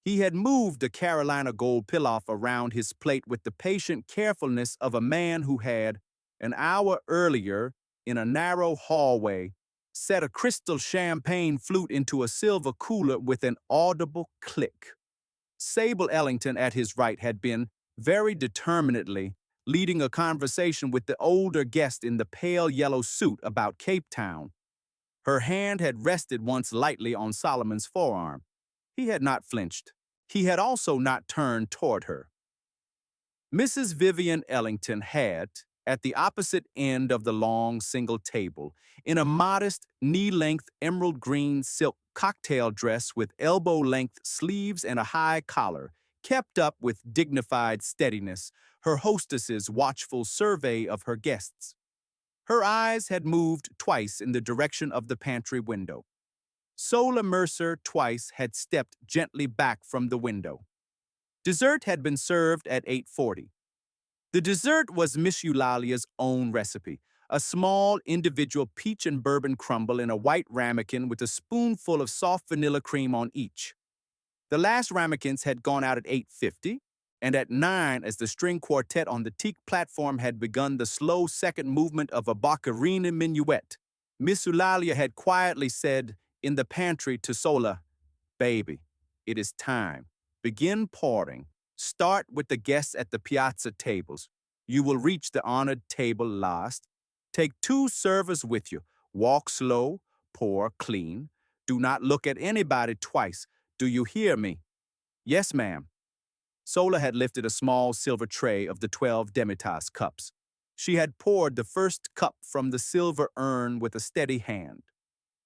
He had moved the Carolina gold pilaf around his plate with the patient carefulness of a man who had, an hour earlier, in a narrow hallway, set a crystal champagne flute into a silver cooler with an audible click. Sable Ellington, at his right, had been, very determinedly, leading a conversation with the older guest in the pale yellow suit about Cape Town. Her hand had rested once lightly on Solomon's forearm. He had not flinched. He had also not turned toward her. Mrs. Vivian Ellington had, at the opposite end of the long single table, in a modest, knee-length emerald green silk cocktail dress with elbow-length sleeves and a high collar, kept up with dignified steadiness, her hostess's watchful survey of her guests. Her eyes had moved twice in the direction of the pantry window. Sola Mercer twice had stepped gently back from the window. Dessert had been served at 8:40. The dessert was Miss Eulalia's own recipe, a small individual peach and bourbon crumble in a white ramekin with a spoonful of soft vanilla cream on each. The last ramekins had gone out at 8:50, and at 9, as the string quartet on the teak platform had begun the slow second movement of a Boccherini minuet, Miss Eulalia had quietly said in the pantry to Sola, "Baby, it is time. Begin pouring. Start with the guests at the piazza tables. You will reach the honored table last. Take 2 servers with you. Walk slow, pour clean. Do not look at anybody twice. Do you hear me?" "Yes, ma'am." Sola had lifted a small silver tray of the 12 Demitas cups. She had poured the first cup from the silver urn with a steady hand.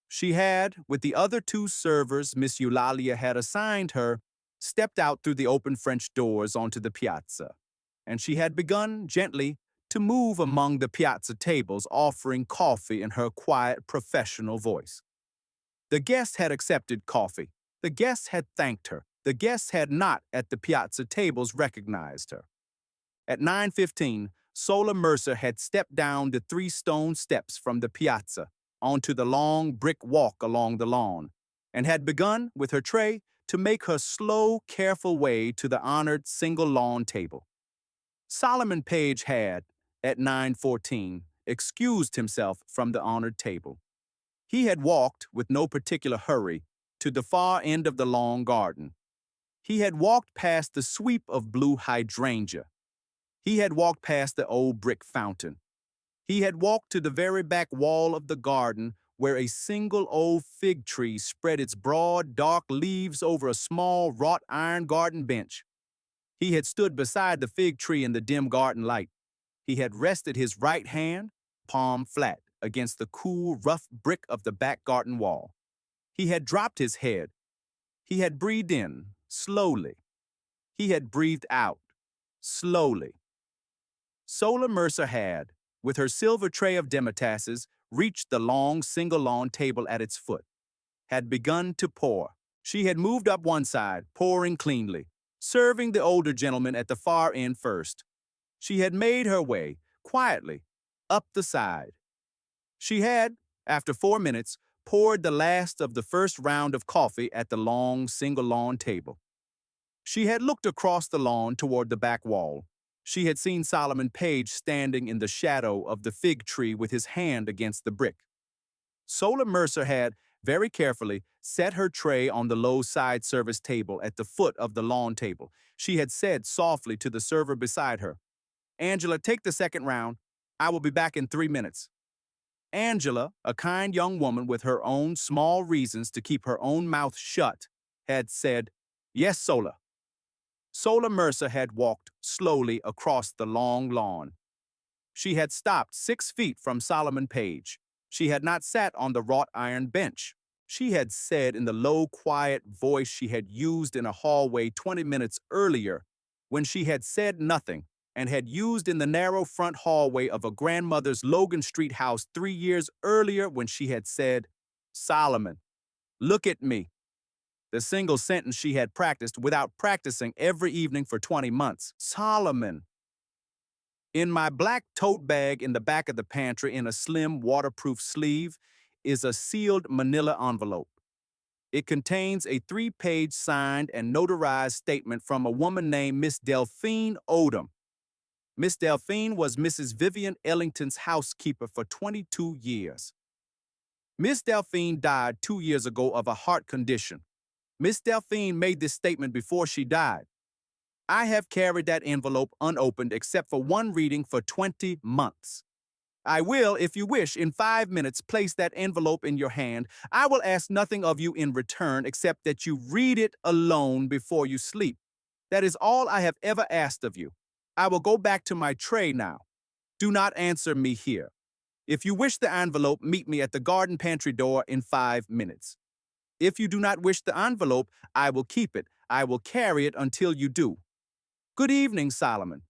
She had, with the other 2 servers Miss Eulalia had assigned her, stepped out through the open French doors onto the piazza, and she had begun, gently, to move among the piazza tables, offering coffee in her quiet, professional voice. The guests had accepted coffee. The guests had thanked her. The guests had not, at the piazza tables, recognized her. At 9:15, Sola Mercer had stepped down the 3 stone steps from the piazza onto the long brick walk along the lawn, and had begun, with her tray, to make her slow, careful way to the honored single lawn table. Solomon Page had, at 9:14, excused himself from the honored table. He had walked, with no particular hurry, to the far end of the long garden. He had walked past the sweep of blue hydrangea. He had walked past the old brick fountain. He had walked to the very back wall of the garden, where a single old fig tree spread its broad, dark leaves over a small wrought iron garden bench. He had stood beside the fig tree in the dim garden light. He had rested his right hand, palm flat, against the cool, rough brick of the back garden wall. He had dropped his head. He had breathed in, slowly. He had breathed out, slowly. Sola Mercer had, with her silver tray of demitases, reached the long single-lawn table at its foot, had begun to pour. She had moved up one side, pouring cleanly, serving the older gentleman at the far end first. She had made her way, quietly, up the side. She had, after 4 minutes, poured the last of the first round of coffee at the long single-lawn table. She had looked across the lawn toward the back wall. She had seen Solomon Page standing in the shadow of the fig tree with his hand against the brick. Sola Mercer had, very carefully, set her tray on the low side service table at the foot of the lawn table. She had said softly to the server beside her, "Angela, take the second round. I will be back in 3 minutes." Angela, a kind young woman with her own small reasons to keep her own mouth shut, had said, "Yes, Sola." Sola Mercer had walked slowly across the long lawn. She had stopped 6 feet from Solomon Page. She had not sat on the wrought iron bench. She had said in the low, quiet voice she had used in a hallway 20 minutes earlier, when she had said nothing, and had used in the narrow front hallway of a grandmother's Logan Street house 3 years earlier, when she had said, "Solomon, look at me." The single sentence she had practiced without practicing every evening for 20 months. "Solomon." In my black tote bag in the back of the pantry, in a slim, waterproof sleeve, is a sealed manila envelope. It contains a 3-page signed and notarized statement from a woman named Miss Delphine Odom. Miss Delphine was Mrs. Vivian Ellington's housekeeper for 22 years. Miss Delphine died 2 years ago of a heart condition. Miss Delphine made this statement before she died. I have carried that envelope unopened except for one reading for 20 months. I will, if you wish, in 5 minutes place that envelope in your hand. I will ask nothing of you in return except that you read it alone before you sleep. That is all I have ever asked of you. I will go back to my tray now. Do not answer me here. If you wish the envelope, meet me at the garden pantry door in 5 minutes. If you do not wish the envelope, I will keep it. I will carry it until you do. Good evening, Solomon."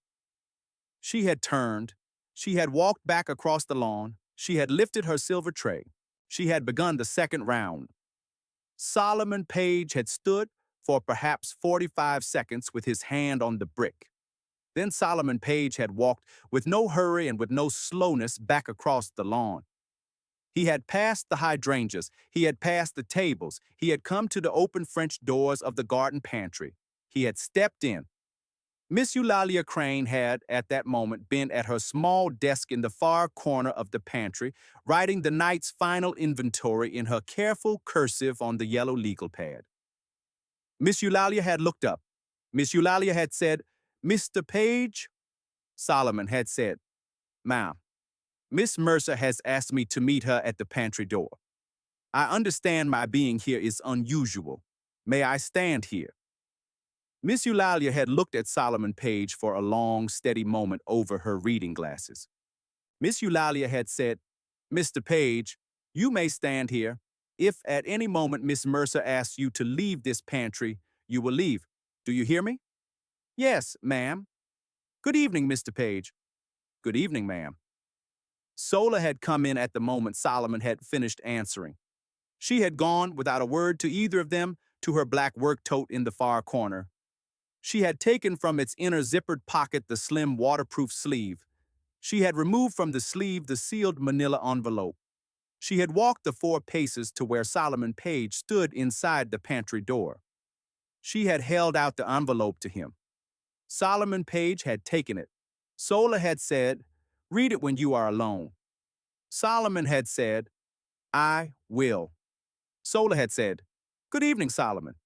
She had turned. She had walked back across the lawn. She had lifted her silver tray. She had begun the second round. Solomon Page had stood, for perhaps 45 seconds with his hand on the brick. Then Solomon Page had walked with no hurry and with no slowness back across the lawn. He had passed the hydrangeas, he had passed the tables, he had come to the open French doors of the garden pantry. He had stepped in. Miss Eulalia Crane had, at that moment, been at her small desk in the far corner of the pantry, writing the night's final inventory in her careful cursive on the yellow legal pad. Miss Eulalia had looked up. Miss Eulalia had said, "Mr. Page?" Solomon had said, "Ma'am, Miss Mercer has asked me to meet her at the pantry door. I understand my being here is unusual. May I stand here?" Miss Eulalia had looked at Solomon Page for a long, steady moment over her reading glasses. Miss Eulalia had said, "Mr. Page, you may stand here. If at any moment Miss Mercer asks you to leave this pantry, you will leave. Do you hear me?" "Yes, ma'am." "Good evening, Mr. Page." "Good evening, ma'am." Sola had come in at the moment Solomon had finished answering. She had gone, without a word to either of them, to her black work tote in the far corner. She had taken from its inner zippered pocket the slim waterproof sleeve. She had removed from the sleeve the sealed manila envelope. She had walked the 4 paces to where Solomon Page stood inside the pantry door. She had held out the envelope to him. Solomon Page had taken it. Sola had said, "Read it when you are alone." Solomon had said, "I will." Sola had said, "Good evening, Solomon."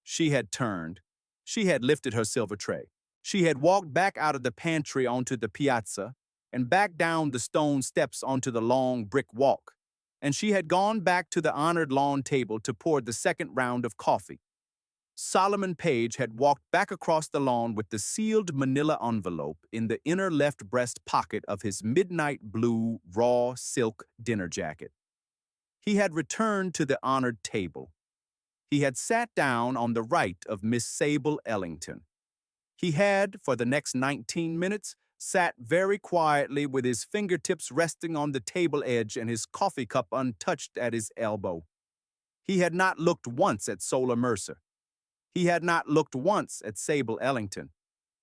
She had turned. She had lifted her silver tray. She had walked back out of the pantry onto the piazza and back down the stone steps onto the long brick walk. And she had gone back to the honored lawn table to pour the second round of coffee. Solomon Page had walked back across the lawn with the sealed manila envelope in the inner left breast pocket of his midnight blue raw silk dinner jacket. He had returned to the honored table. He had sat down on the right of Miss Sable Ellington. He had, for the next 19 minutes, sat very quietly with his fingertips resting on the table edge and his coffee cup untouched at his elbow. He had not looked once at Sola Mercer. He had not looked once at Sable Ellington.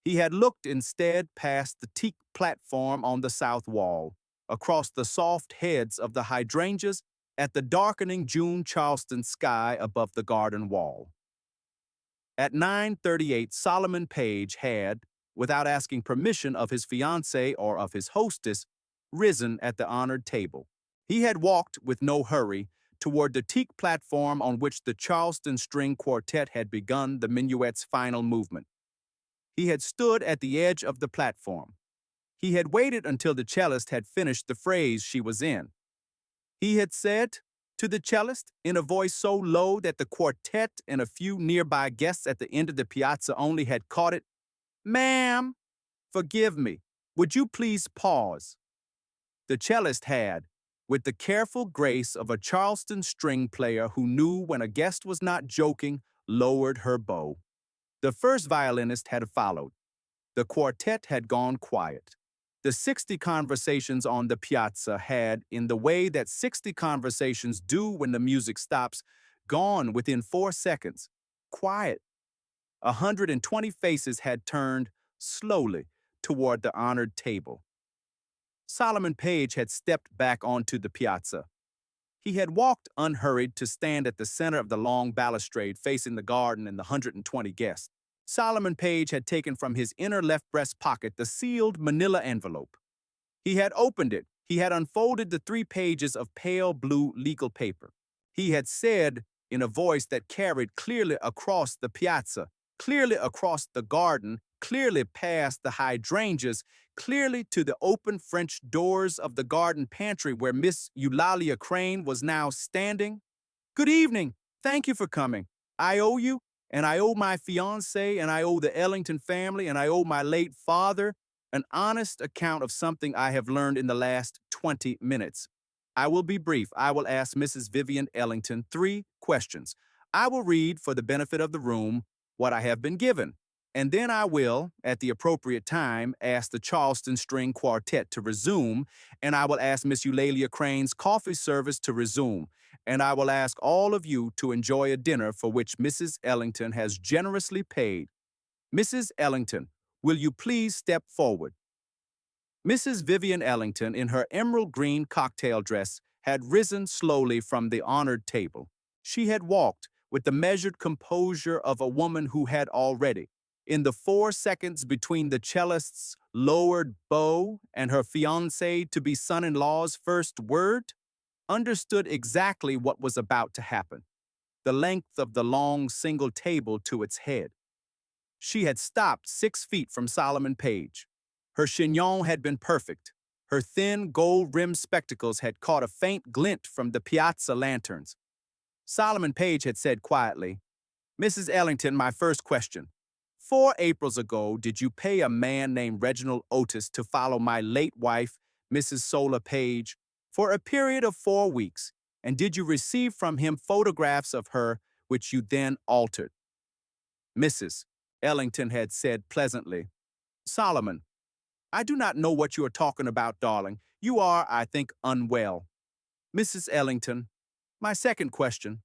He had looked instead past the teak platform on the south wall, across the soft heads of the hydrangeas, at the darkening June Charleston sky above the garden wall. At 9:38, Solomon Page had, without asking permission of his fiancée or of his hostess, risen at the honored table. He had walked, with no hurry, toward the teak platform on which the Charleston String Quartet had begun the minuet's final movement. He had stood at the edge of the platform. He had waited until the cellist had finished the phrase she was in. He had said to the cellist, in a voice so low that the quartet and a few nearby guests at the end of the piazza only had caught it, "Ma'am, forgive me. Would you please pause?" The cellist had, with the careful grace of a Charleston string player who knew when a guest was not joking, lowered her bow. The first violinist had followed. The quartet had gone quiet. The 60 conversations on the piazza had, in the way that 60 conversations do when the music stops, gone within 4 seconds. Quiet. 120 faces had turned, slowly, toward the honored table. Solomon Page had stepped back onto the piazza. He had walked unhurried to stand at the center of the long balustrade facing the garden and the 120 guests. Solomon Page had taken from his inner left breast pocket the sealed manila envelope. He had opened it. He had unfolded the 3 pages of pale blue legal paper. He had said, in a voice that carried clearly across the piazza, clearly across the garden, clearly past the hydrangeas, clearly to the open French doors of the garden pantry where Miss Eulalia Crane was now standing, "Good evening. Thank you for coming. I owe you, and I owe my fiancé, and I owe the Ellington family, and I owe my late father an honest account of something I have learned in the last 20 minutes. I will be brief. I will ask Mrs. Vivian Ellington 3 questions. I will read, for the benefit of the room, what I have been given, and then I will, at the appropriate time, ask the Charleston String Quartet to resume, and I will ask Miss Eulalia Crane's coffee service to resume, and I will ask all of you to enjoy a dinner for which Mrs. Ellington has generously paid. Mrs. Ellington, will you please step forward? Mrs. Vivian Ellington, in her emerald green cocktail dress, had risen slowly from the honored table. She had walked with the measured composure of a woman who had already, in the 4 seconds between the cellist's lowered bow and her fiancé-to-be son-in-law's first word, understood exactly what was about to happen, the length of the long single table to its head. She had stopped 6 feet from Solomon Page. Her chignon had been perfect. Her thin, gold-rimmed spectacles had caught a faint glint from the piazza lanterns. Solomon Page had said quietly, "Mrs. Ellington, my first question. 4 Aprils ago, did you pay a man named Reginald Otis to follow my late wife, Mrs. Sola Page, for a period of 4 weeks, and did you receive from him photographs of her which you then altered?" Mrs. Ellington had said pleasantly, "Solomon, I do not know what you are talking about, darling. You are, I think, unwell." Mrs. Ellington, my second question.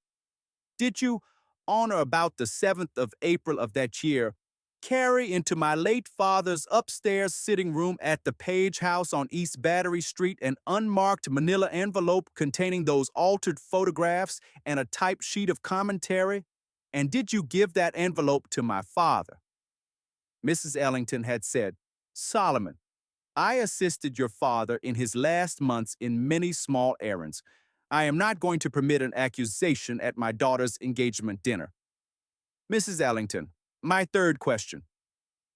Did you, on or about the 7th of April of that year, carry into my late father's upstairs sitting room at the Page House on East Battery Street an unmarked manila envelope containing those altered photographs and a typed sheet of commentary? And did you give that envelope to my father? Mrs. Ellington had said, "Solomon, I assisted your father in his last months in many small errands. I am not going to permit an accusation at my daughter's engagement dinner." Mrs. Ellington, my third question.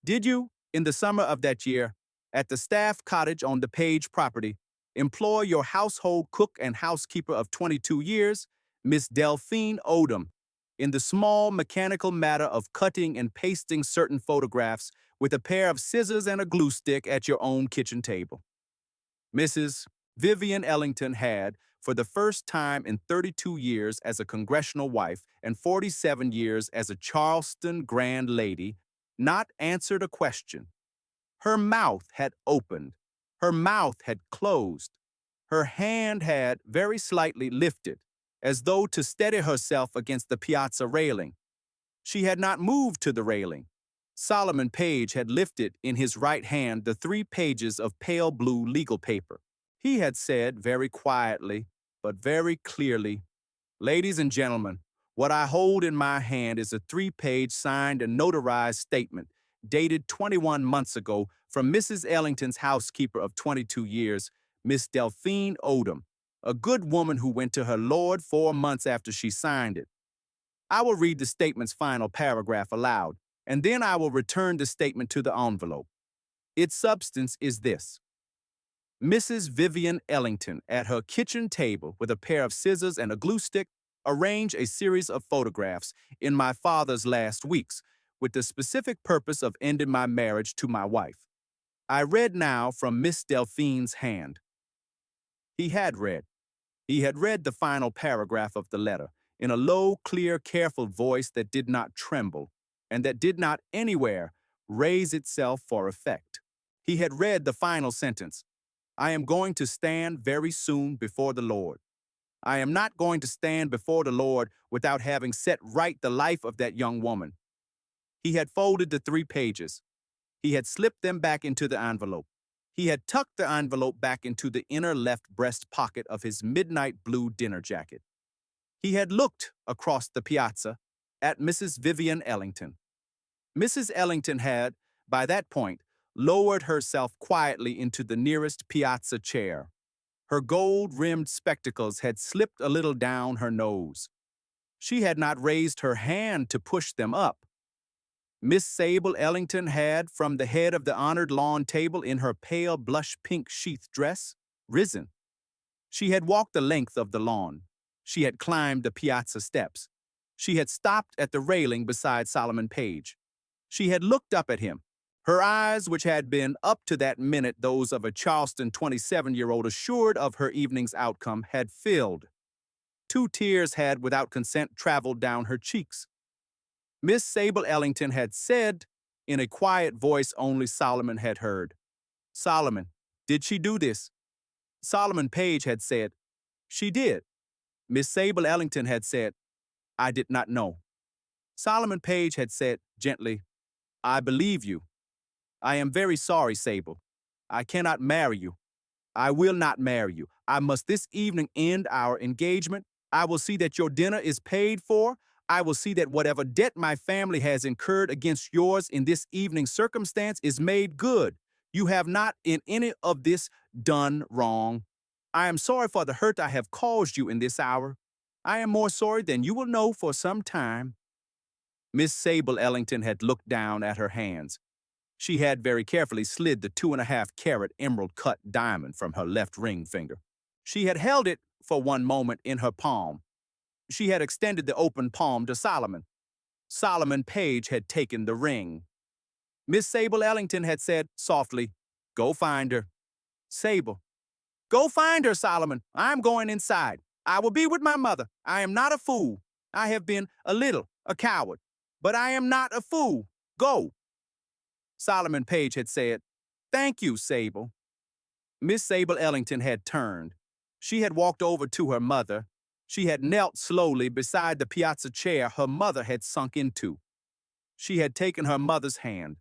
Did you, in the summer of that year, at the staff cottage on the Page property, employ your household cook and housekeeper of 22 years, Miss Delphine Odom, in the small mechanical matter of cutting and pasting certain photographs with a pair of scissors and a glue stick at your own kitchen table? Mrs. Vivian Ellington had, for the first time in 32 years as a congressional wife and 47 years as a Charleston grand lady, not answered a question. Her mouth had opened. Her mouth had closed. Her hand had very slightly lifted, as though to steady herself against the piazza railing. She had not moved to the railing. Solomon Page had lifted in his right hand the 3 pages of pale blue legal paper. He had said very quietly, but very clearly, "Ladies and gentlemen, what I hold in my hand is a 3-page signed and notarized statement dated 21 months ago from Mrs. Ellington's housekeeper of 22 years, Miss Delphine Odom, a good woman who went to her lord 4 months after she signed it. I will read the statement's final paragraph aloud, and then I will return the statement to the envelope. Its substance is this: Mrs. Vivian Ellington, at her kitchen table with a pair of scissors and a glue stick, arranged a series of photographs in my father's last weeks with the specific purpose of ending my marriage to my wife." I read now from Miss Delphine's hand. He had read. He had read the final paragraph of the letter in a low, clear, careful voice that did not tremble and that did not anywhere raise itself for effect. He had read the final sentence: "I am going to stand very soon before the Lord. I am not going to stand before the Lord without having set right the life of that young woman." He had folded the 3 pages. He had slipped them back into the envelope. He had tucked the envelope back into the inner left breast pocket of his midnight blue dinner jacket. He had looked across the piazza at Mrs. Vivian Ellington. Mrs. Ellington had, by that point, lowered herself quietly into the nearest piazza chair. Her gold-rimmed spectacles had slipped a little down her nose. She had not raised her hand to push them up. Miss Sable Ellington had, from the head of the honored lawn table in her pale blush-pink sheath dress, risen. She had walked the length of the lawn. She had climbed the piazza steps. She had stopped at the railing beside Solomon Page. She had looked up at him. Her eyes, which had been up to that minute those of a Charleston 27-year-old assured of her evening's outcome, had filled. 2 tears had, without consent, traveled down her cheeks. Miss Sable Ellington had said, in a quiet voice only Solomon had heard, "Solomon, did she do this?" Solomon Page had said, "She did." Miss Sable Ellington had said, I did not know. Solomon Page had said gently, I believe you. I am very sorry, Sable. I cannot marry you. I will not marry you. I must this evening end our engagement. I will see that your dinner is paid for. I will see that whatever debt my family has incurred against yours in this evening's circumstance is made good. You have not in any of this done wrong. I am sorry for the hurt I have caused you in this hour. I am more sorry than you will know for some time. Miss Sable Ellington had looked down at her hands. She had very carefully slid the 2.5-carat emerald-cut diamond from her left ring finger. She had held it for one moment in her palm. She had extended the open palm to Solomon. Solomon Page had taken the ring. Miss Sable Ellington had said softly, Go find her. Sable. Go find her, Solomon. I'm going inside. I will be with my mother. I am not a fool. I have been a coward. But I am not a fool. Go. Solomon Page had said, Thank you, Sable. Miss Sable Ellington had turned. She had walked over to her mother. She had knelt slowly beside the piazza chair her mother had sunk into. She had taken her mother's hand.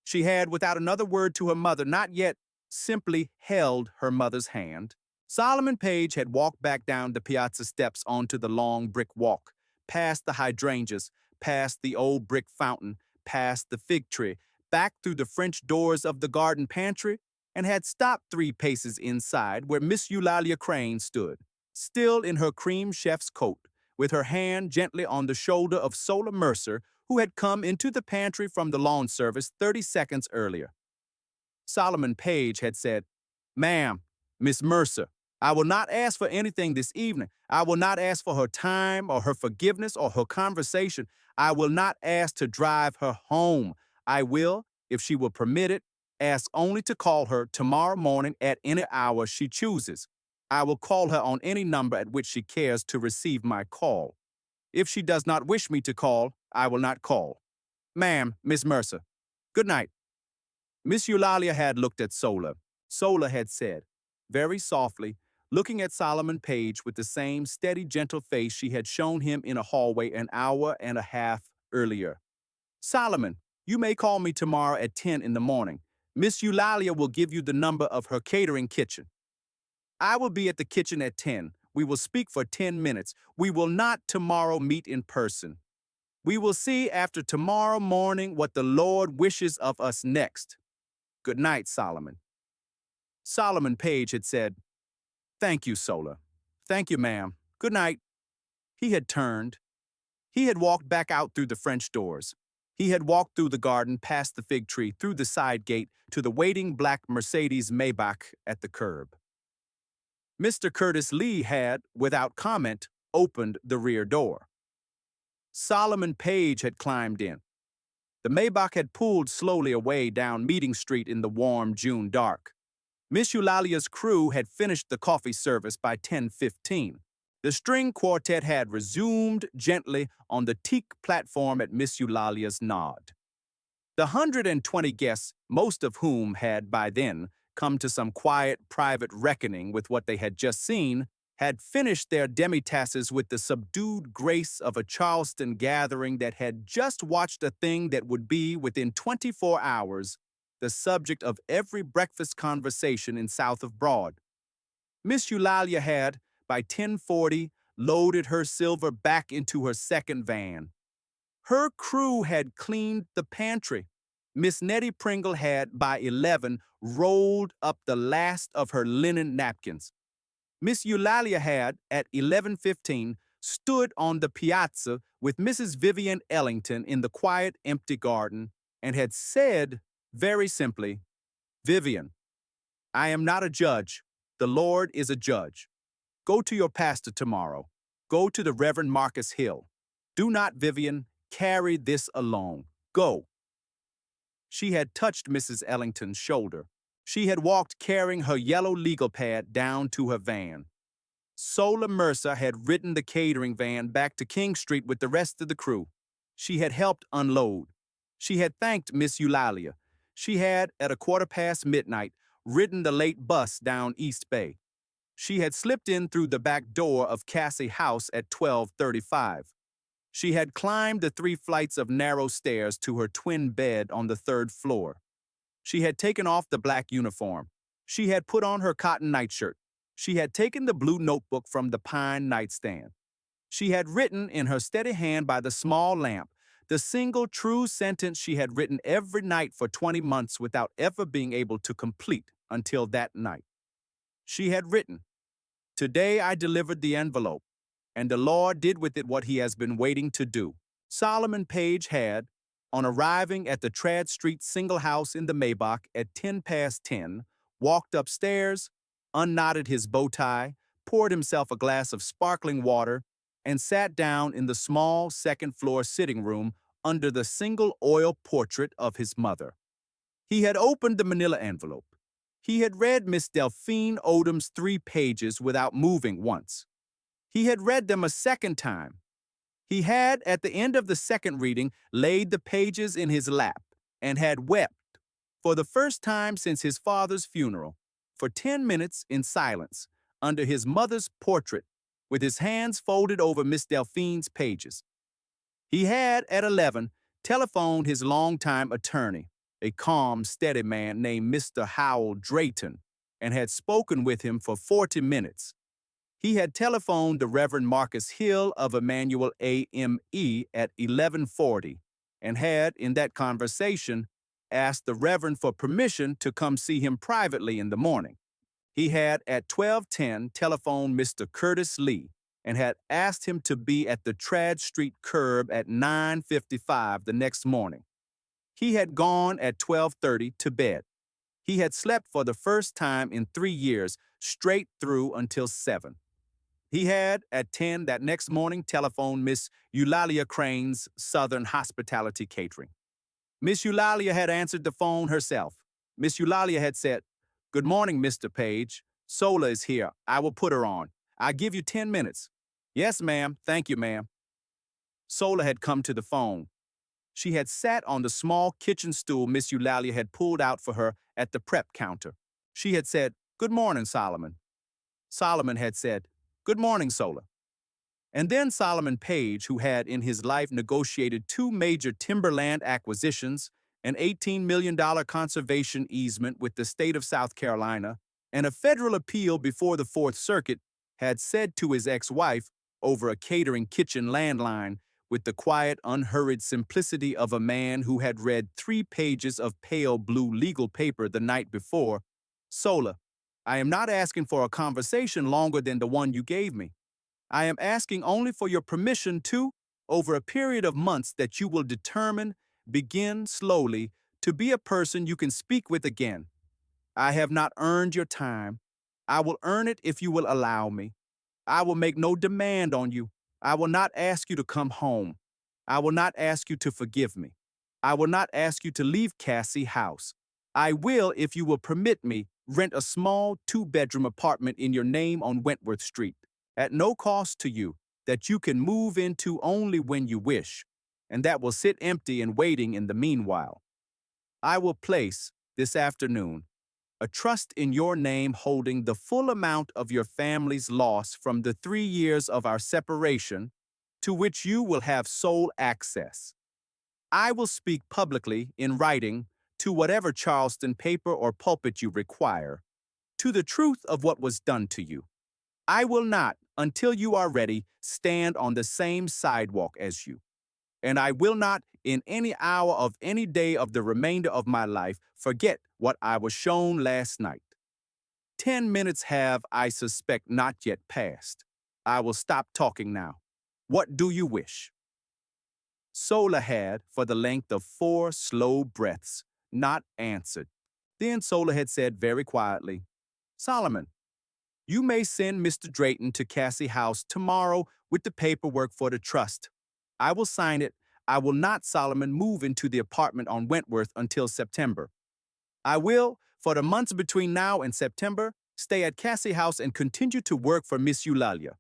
She had, without another word to her mother, not yet simply held her mother's hand. Solomon Page had walked back down the piazza steps onto the long brick walk, past the hydrangeas, past the old brick fountain, past the fig tree, back through the French doors of the garden pantry, and had stopped 3 paces inside where Miss Eulalia Crane stood, still in her cream chef's coat, with her hand gently on the shoulder of Sola Mercer, who had come into the pantry from the lawn service 30 seconds earlier. Solomon Page had said, Ma'am, Miss Mercer, I will not ask for anything this evening. I will not ask for her time or her forgiveness or her conversation. I will not ask to drive her home. I will, if she will permit it, ask only to call her tomorrow morning at any hour she chooses. I will call her on any number at which she cares to receive my call. If she does not wish me to call, I will not call. Ma'am, Miss Mercer, good night. Miss Eulalia had looked at Sola. Sola had said, very softly, looking at Solomon Page with the same steady, gentle face she had shown him in a hallway an hour and a half earlier. Solomon, you may call me tomorrow at 10 in the morning. Miss Eulalia will give you the number of her catering kitchen. I will be at the kitchen at 10. We will speak for 10 minutes. We will not tomorrow meet in person. We will see after tomorrow morning what the Lord wishes of us next. Good night, Solomon. Solomon Page had said, Thank you, Sola. Thank you, ma'am. Good night. He had turned. He had walked back out through the French doors. He had walked through the garden, past the fig tree, through the side gate, to the waiting black Mercedes Maybach at the curb. Mr. Curtis Lee had, without comment, opened the rear door. Solomon Page had climbed in. The Maybach had pulled slowly away down Meeting Street in the warm June dark. Miss Eulalia's crew had finished the coffee service by 10:15. The string quartet had resumed gently on the teak platform at Miss Eulalia's nod. The 120 guests, most of whom had by then come to some quiet, private reckoning with what they had just seen, had finished their demi-tasses with the subdued grace of a Charleston gathering that had just watched a thing that would be, within 24 hours, the subject of every breakfast conversation in South of Broad. Miss Eulalia had, by 10:40, loaded her silver back into her second van. Her crew had cleaned the pantry. Miss Nettie Pringle had, by 11, rolled up the last of her linen napkins. Miss Eulalia had, at 11:15, stood on the piazza with Mrs. Vivian Ellington in the quiet, empty garden and had said, very simply, Vivian, I am not a judge. The Lord is a judge. Go to your pastor tomorrow. Go to the Reverend Marcus Hill. Do not, Vivian, carry this alone. Go. She had touched Mrs. Ellington's shoulder. She had walked carrying her yellow legal pad down to her van. Sola Mercer had ridden the catering van back to King Street with the rest of the crew. She had helped unload. She had thanked Miss Eulalia. She had, at midnight, ridden the late bus down East Bay. She had slipped in through the back door of Cassie House at 12:35. She had climbed the 3 flights of narrow stairs to her twin bed on the 3rd floor. She had taken off the black uniform. She had put on her cotton nightshirt. She had taken the blue notebook from the pine nightstand. She had written in her steady hand by the small lamp the single true sentence she had written every night for 20 months without ever being able to complete until that night. She had written, "Today I delivered the envelope, and the Lord did with it what he has been waiting to do." Solomon Page had, on arriving at the Trad Street single house in the Maybach at 10 past 10, walked upstairs, unknotted his bow tie, poured himself a glass of sparkling water, and sat down in the small second-floor sitting room under the single oil portrait of his mother. He had opened the manila envelope. He had read Miss Delphine Odom's 3 pages without moving once. He had read them a second time. He had, at the end of the second reading, laid the pages in his lap and had wept, for the first time since his father's funeral, for 10 minutes in silence, under his mother's portrait, with his hands folded over Miss Delphine's pages. He had, at 11, telephoned his longtime attorney, a calm, steady man named Mr. Howell Drayton, and had spoken with him for 40 minutes. He had telephoned the Reverend Marcus Hill of Emmanuel AME at 11:40 and had, in that conversation, asked the Reverend for permission to come see him privately in the morning. He had, at 12:10, telephoned Mr. Curtis Lee and had asked him to be at the Trad Street curb at 9:55 the next morning. He had gone at 12:30 to bed. He had slept for the first time in 3 years, straight through until 7. He had, at 10 that next morning, telephoned Miss Eulalia Crane's Southern Hospitality Catering. Miss Eulalia had answered the phone herself. Miss Eulalia had said, "Good morning, Mr. Page. Sola is here. I will put her on. I'll give you 10 minutes. Yes, ma'am. Thank you, ma'am." Sola had come to the phone. She had sat on the small kitchen stool Miss Eulalia had pulled out for her at the prep counter. She had said, "Good morning, Solomon." Solomon had said, "Good morning, Sola." And then Solomon Page, who had in his life negotiated 2 major timberland acquisitions, an $18 million conservation easement with the state of South Carolina, and a federal appeal before the Fourth Circuit, had said to his ex-wife, over a catering kitchen landline, with the quiet, unhurried simplicity of a man who had read 3 pages of pale blue legal paper the night before, "Sola, I am not asking for a conversation longer than the one you gave me. I am asking only for your permission to, over a period of months that you will determine, begin slowly, to be a person you can speak with again. I have not earned your time. I will earn it if you will allow me. I will make no demand on you. I will not ask you to come home. I will not ask you to forgive me. I will not ask you to leave Cassie House. I will, if you will permit me, rent a small 2-bedroom apartment in your name on Wentworth Street, at no cost to you, that you can move into only when you wish, and that will sit empty and waiting in the meanwhile. I will place, this afternoon, a trust in your name holding the full amount of your family's loss from the 3 years of our separation, to which you will have sole access. I will speak publicly, in writing, to whatever Charleston paper or pulpit you require, to the truth of what was done to you. I will not, until you are ready, stand on the same sidewalk as you. And I will not, in any hour of any day of the remainder of my life, forget what I was shown last night. 10 minutes have, I suspect, not yet passed. I will stop talking now. What do you wish?" Sola had, for the length of 4 slow breaths, not answered. Then Sola had said very quietly, "Solomon, you may send Mr. Drayton to Cassie House tomorrow with the paperwork for the trust. I will sign it. I will not, Solomon, move into the apartment on Wentworth until September. I will, for the months between now and September, stay at Cassie House and continue to work for Miss Eulalia.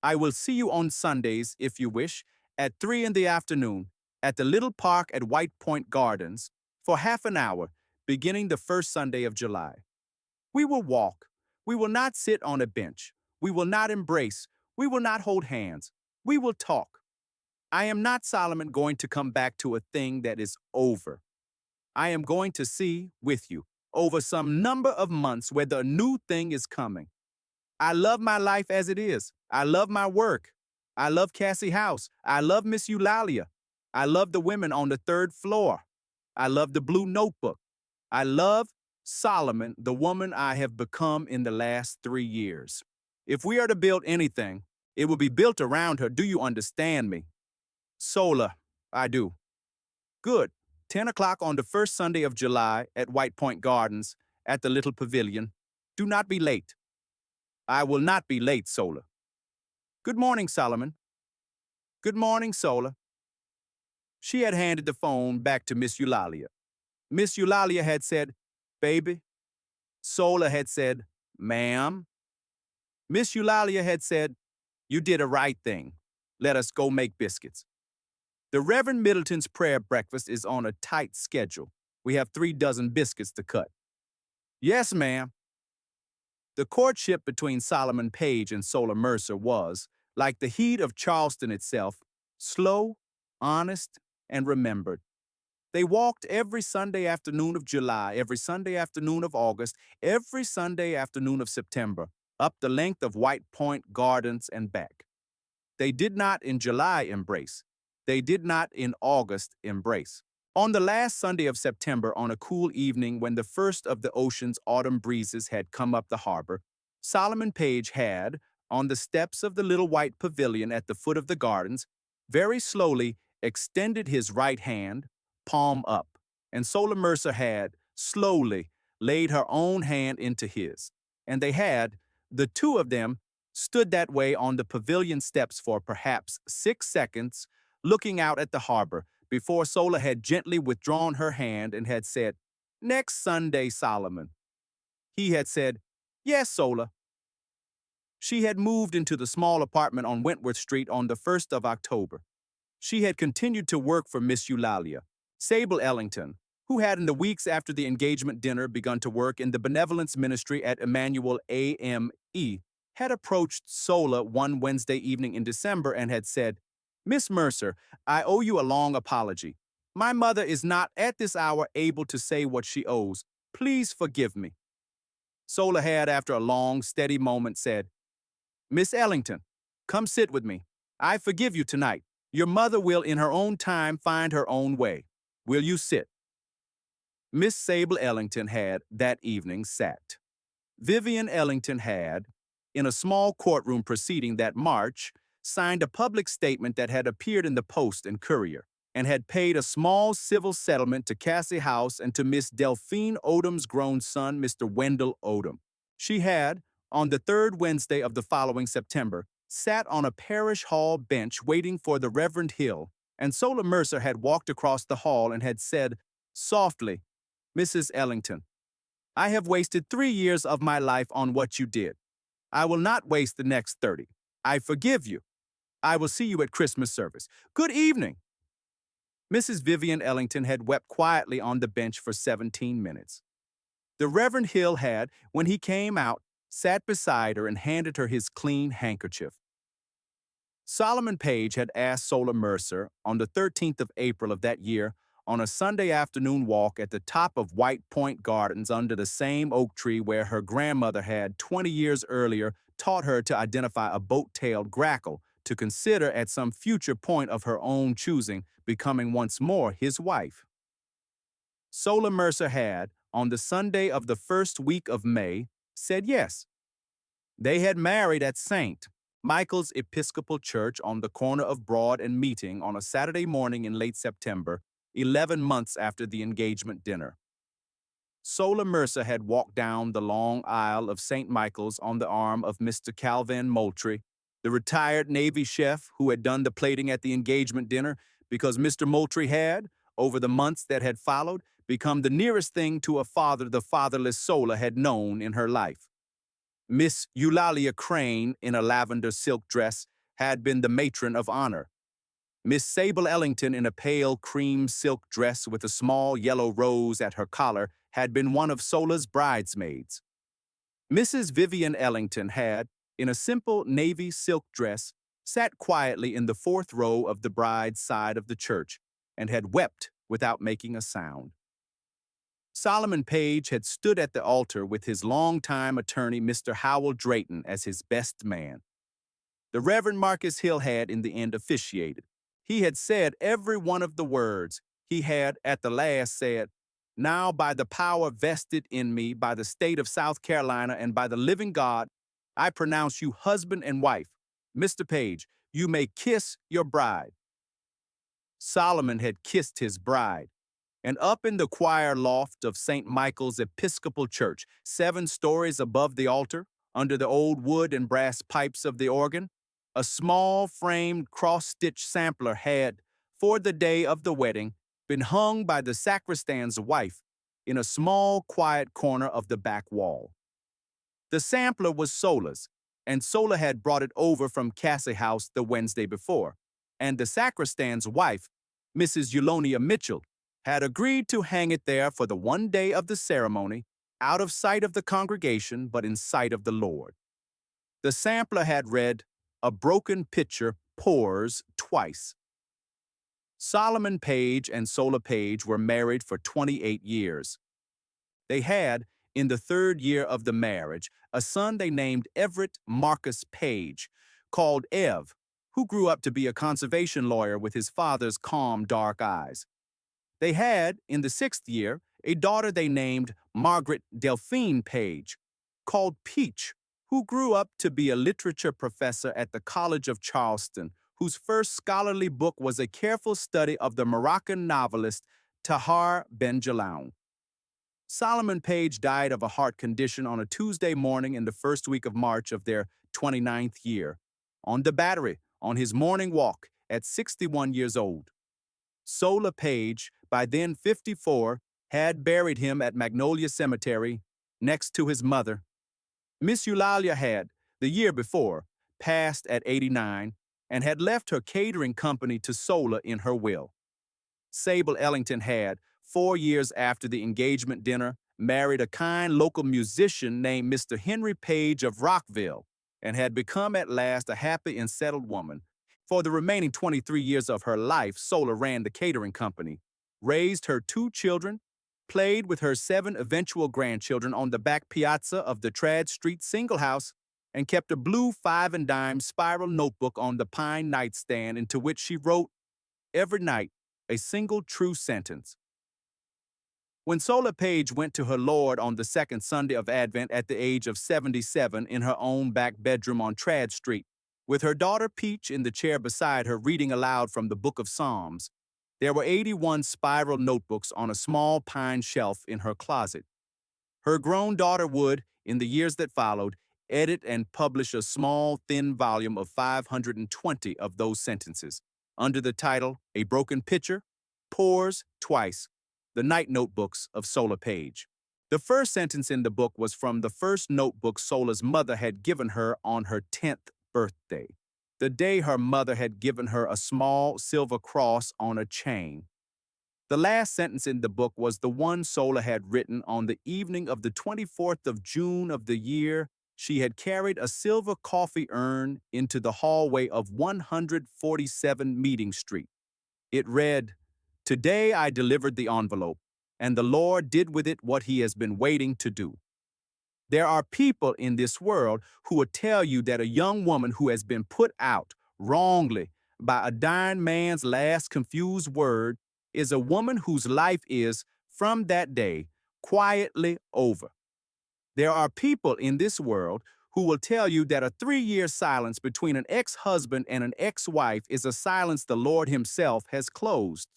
I will see you on Sundays, if you wish, at 3 in the afternoon, at the little park at White Point Gardens, for half an hour, beginning the first Sunday of July. We will walk. We will not sit on a bench. We will not embrace. We will not hold hands. We will talk. I am not, Solomon, going to come back to a thing that is over. I am going to see with you over some number of months whether a new thing is coming. I love my life as it is. I love my work. I love Cassie House. I love Miss Eulalia. I love the women on the third floor. I love the blue notebook. I love Solomon, the woman I have become in the last 3 years. If we are to build anything, it will be built around her. Do you understand me? Sola, I do. Good. 10 o'clock on the first Sunday of July at White Point Gardens at the Little Pavilion. Do not be late. I will not be late, Sola. Good morning, Solomon. Good morning, Sola. She had handed the phone back to Miss Eulalia. Miss Eulalia had said, baby. Sola had said, ma'am. Miss Eulalia had said, you did a right thing. Let us go make biscuits. The Reverend Middleton's prayer breakfast is on a tight schedule. We have 3 dozen biscuits to cut. Yes, ma'am. The courtship between Solomon Page and Sola Mercer was, like the heat of Charleston itself, slow, honest, and remembered. They walked every Sunday afternoon of July, every Sunday afternoon of August, every Sunday afternoon of September, up the length of White Point Gardens and back. They did not in July embrace. They did not in August embrace. On the last Sunday of September, on a cool evening when the first of the ocean's autumn breezes had come up the harbor, Solomon Page had, on the steps of the little white pavilion at the foot of the gardens, very slowly extended his right hand, palm up, and Sola Mercer had, slowly, laid her own hand into his. And they had, the two of them, stood that way on the pavilion steps for perhaps 6 seconds, looking out at the harbor, before Sola had gently withdrawn her hand and had said, next Sunday, Solomon. He had said, yes, Sola. She had moved into the small apartment on Wentworth Street on the 1st of October. She had continued to work for Miss Eulalia. Sable Ellington, who had in the weeks after the engagement dinner begun to work in the benevolence ministry at Emmanuel A.M.E., had approached Sola one Wednesday evening in December and had said, Miss Mercer, I owe you a long apology. My mother is not at this hour able to say what she owes. Please forgive me. Sola had, after a long, steady moment, said, Miss Ellington, come sit with me. I forgive you tonight. Your mother will in her own time find her own way. Will you sit? Miss Sable Ellington had, that evening, sat. Vivian Ellington had, in a small courtroom proceeding that March, signed a public statement that had appeared in the Post and Courier, and had paid a small civil settlement to Cassie House and to Miss Delphine Odom's grown son, Mr. Wendell Odom. She had, on the 3rd Wednesday of the following September, sat on a parish hall bench waiting for the Reverend Hill, and Sola Mercer had walked across the hall and had said, softly, Mrs. Ellington, I have wasted 3 years of my life on what you did. I will not waste the next 30. I forgive you. I will see you at Christmas service. Good evening. Mrs. Vivian Ellington had wept quietly on the bench for 17 minutes. The Reverend Hill had, when he came out, sat beside her and handed her his clean handkerchief. Solomon Page had asked Sola Mercer, on the 13th of April of that year, on a Sunday afternoon walk at the top of White Point Gardens under the same oak tree where her grandmother had, 20 years earlier, taught her to identify a boat-tailed grackle, to consider at some future point of her own choosing becoming once more his wife. Sola Mercer had, on the Sunday of the first week of May, said yes. They had married at St. Michael's Episcopal Church on the corner of Broad and Meeting on a Saturday morning in late September, 11 months after the engagement dinner. Sola Mercer had walked down the long aisle of St. Michael's on the arm of Mr. Calvin Moultrie, the retired Navy chef who had done the plating at the engagement dinner because Mr. Moultrie had, over the months that had followed, become the nearest thing to a father the fatherless Sola had known in her life. Miss Eulalia Crane, in a lavender silk dress, had been the matron of honor. Miss Sable Ellington, in a pale cream silk dress with a small yellow rose at her collar, had been one of Sola's bridesmaids. Mrs. Vivian Ellington had, in a simple navy silk dress, sat quietly in the fourth row of the bride's side of the church and had wept without making a sound. Solomon Page had stood at the altar with his longtime attorney, Mr. Howell Drayton, as his best man. The Reverend Marcus Hill had in the end officiated. He had said every one of the words. He had, at the last, said, "Now by the power vested in me by the state of South Carolina and by the living God, I pronounce you husband and wife. Mr. Page, you may kiss your bride." Solomon had kissed his bride. And up in the choir loft of St. Michael's Episcopal Church, 7 stories above the altar, under the old wood and brass pipes of the organ, a small framed cross-stitch sampler had, for the day of the wedding, been hung by the sacristan's wife in a small, quiet corner of the back wall. The sampler was Sola's, and Sola had brought it over from Cassie House the Wednesday before, and the sacristan's wife, Mrs. Eulonia Mitchell, had agreed to hang it there for the one day of the ceremony, out of sight of the congregation but in sight of the Lord. The sampler had read, "A broken pitcher pours twice." Solomon Page and Sola Page were married for 28 years. They had, in the 3rd year of the marriage, a son they named Everett Marcus Page, called Ev, who grew up to be a conservation lawyer with his father's calm, dark eyes. They had, in the 6th year, a daughter they named Margaret Delphine Page, called Peach, who grew up to be a literature professor at the College of Charleston, whose first scholarly book was a careful study of the Moroccan novelist Tahar Ben Jalaun. Solomon Page died of a heart condition on a Tuesday morning in the first week of March of their 29th year, on the Battery, on his morning walk, at 61 years old. Sola Page, by then 54, had buried him at Magnolia Cemetery, next to his mother. Miss Eulalia had, the year before, passed at 89 and had left her catering company to Sola in her will. Sable Ellington had, 4 years after the engagement dinner, married a kind local musician named Mr. Henry Page of Rockville and had become at last a happy and settled woman. For the remaining 23 years of her life, Sola ran the catering company, raised her 2 children, played with her 7 eventual grandchildren on the back piazza of the Trad Street single house, and kept a blue 5-and-dime spiral notebook on the pine nightstand into which she wrote, every night, a single true sentence. When Sola Page went to her Lord on the 2nd Sunday of Advent at the age of 77 in her own back bedroom on Trad Street, with her daughter Peach in the chair beside her reading aloud from the Book of Psalms, there were 81 spiral notebooks on a small pine shelf in her closet. Her grown daughter would, in the years that followed, edit and publish a small, thin volume of 520 of those sentences, under the title, A Broken Pitcher, Pours Twice, The Night Notebooks of Sola Page. The first sentence in the book was from the first notebook Sola's mother had given her on her 10th birthday, the day her mother had given her a small silver cross on a chain. The last sentence in the book was the one Sola had written on the evening of the 24th of June of the year she had carried a silver coffee urn into the hallway of 147 Meeting Street. It read, "Today I delivered the envelope, and the Lord did with it what he has been waiting to do." There are people in this world who will tell you that a young woman who has been put out wrongly by a dying man's last confused word is a woman whose life is, from that day, quietly over. There are people in this world who will tell you that a 3-year silence between an ex-husband and an ex-wife is a silence the Lord himself has closed.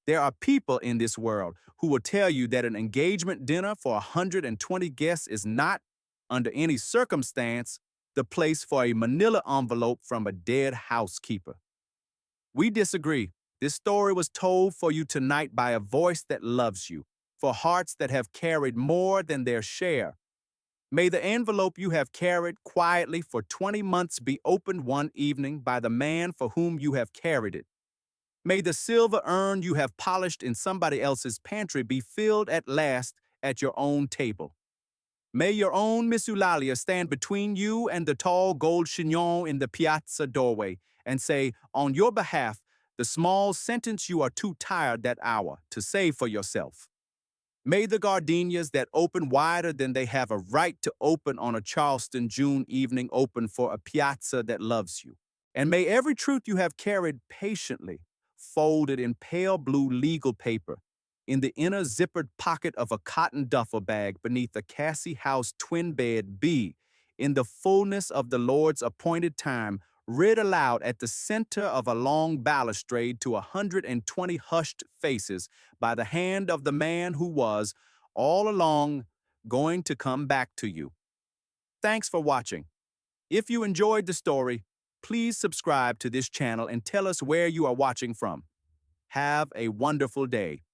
There are people in this world who will tell you that an engagement dinner for 120 guests is not, under any circumstance, the place for a manila envelope from a dead housekeeper. We disagree. This story was told for you tonight by a voice that loves you, for hearts that have carried more than their share. May the envelope you have carried quietly for 20 months be opened one evening by the man for whom you have carried it. May the silver urn you have polished in somebody else's pantry be filled at last at your own table. May your own Miss Eulalia stand between you and the tall gold chignon in the piazza doorway and say, on your behalf, the small sentence you are too tired that hour to say for yourself. May the gardenias that open wider than they have a right to open on a Charleston June evening open for a piazza that loves you. And may every truth you have carried patiently, folded in pale blue legal paper, in the inner zippered pocket of a cotton duffel bag beneath a Cassie House twin bed be, in the fullness of the Lord's appointed time, read aloud at the center of a long balustrade to 120 hushed faces by the hand of the man who was, all along, going to come back to you. Thanks for watching. If you enjoyed the story, please subscribe to this channel and tell us where you are watching from. Have a wonderful day.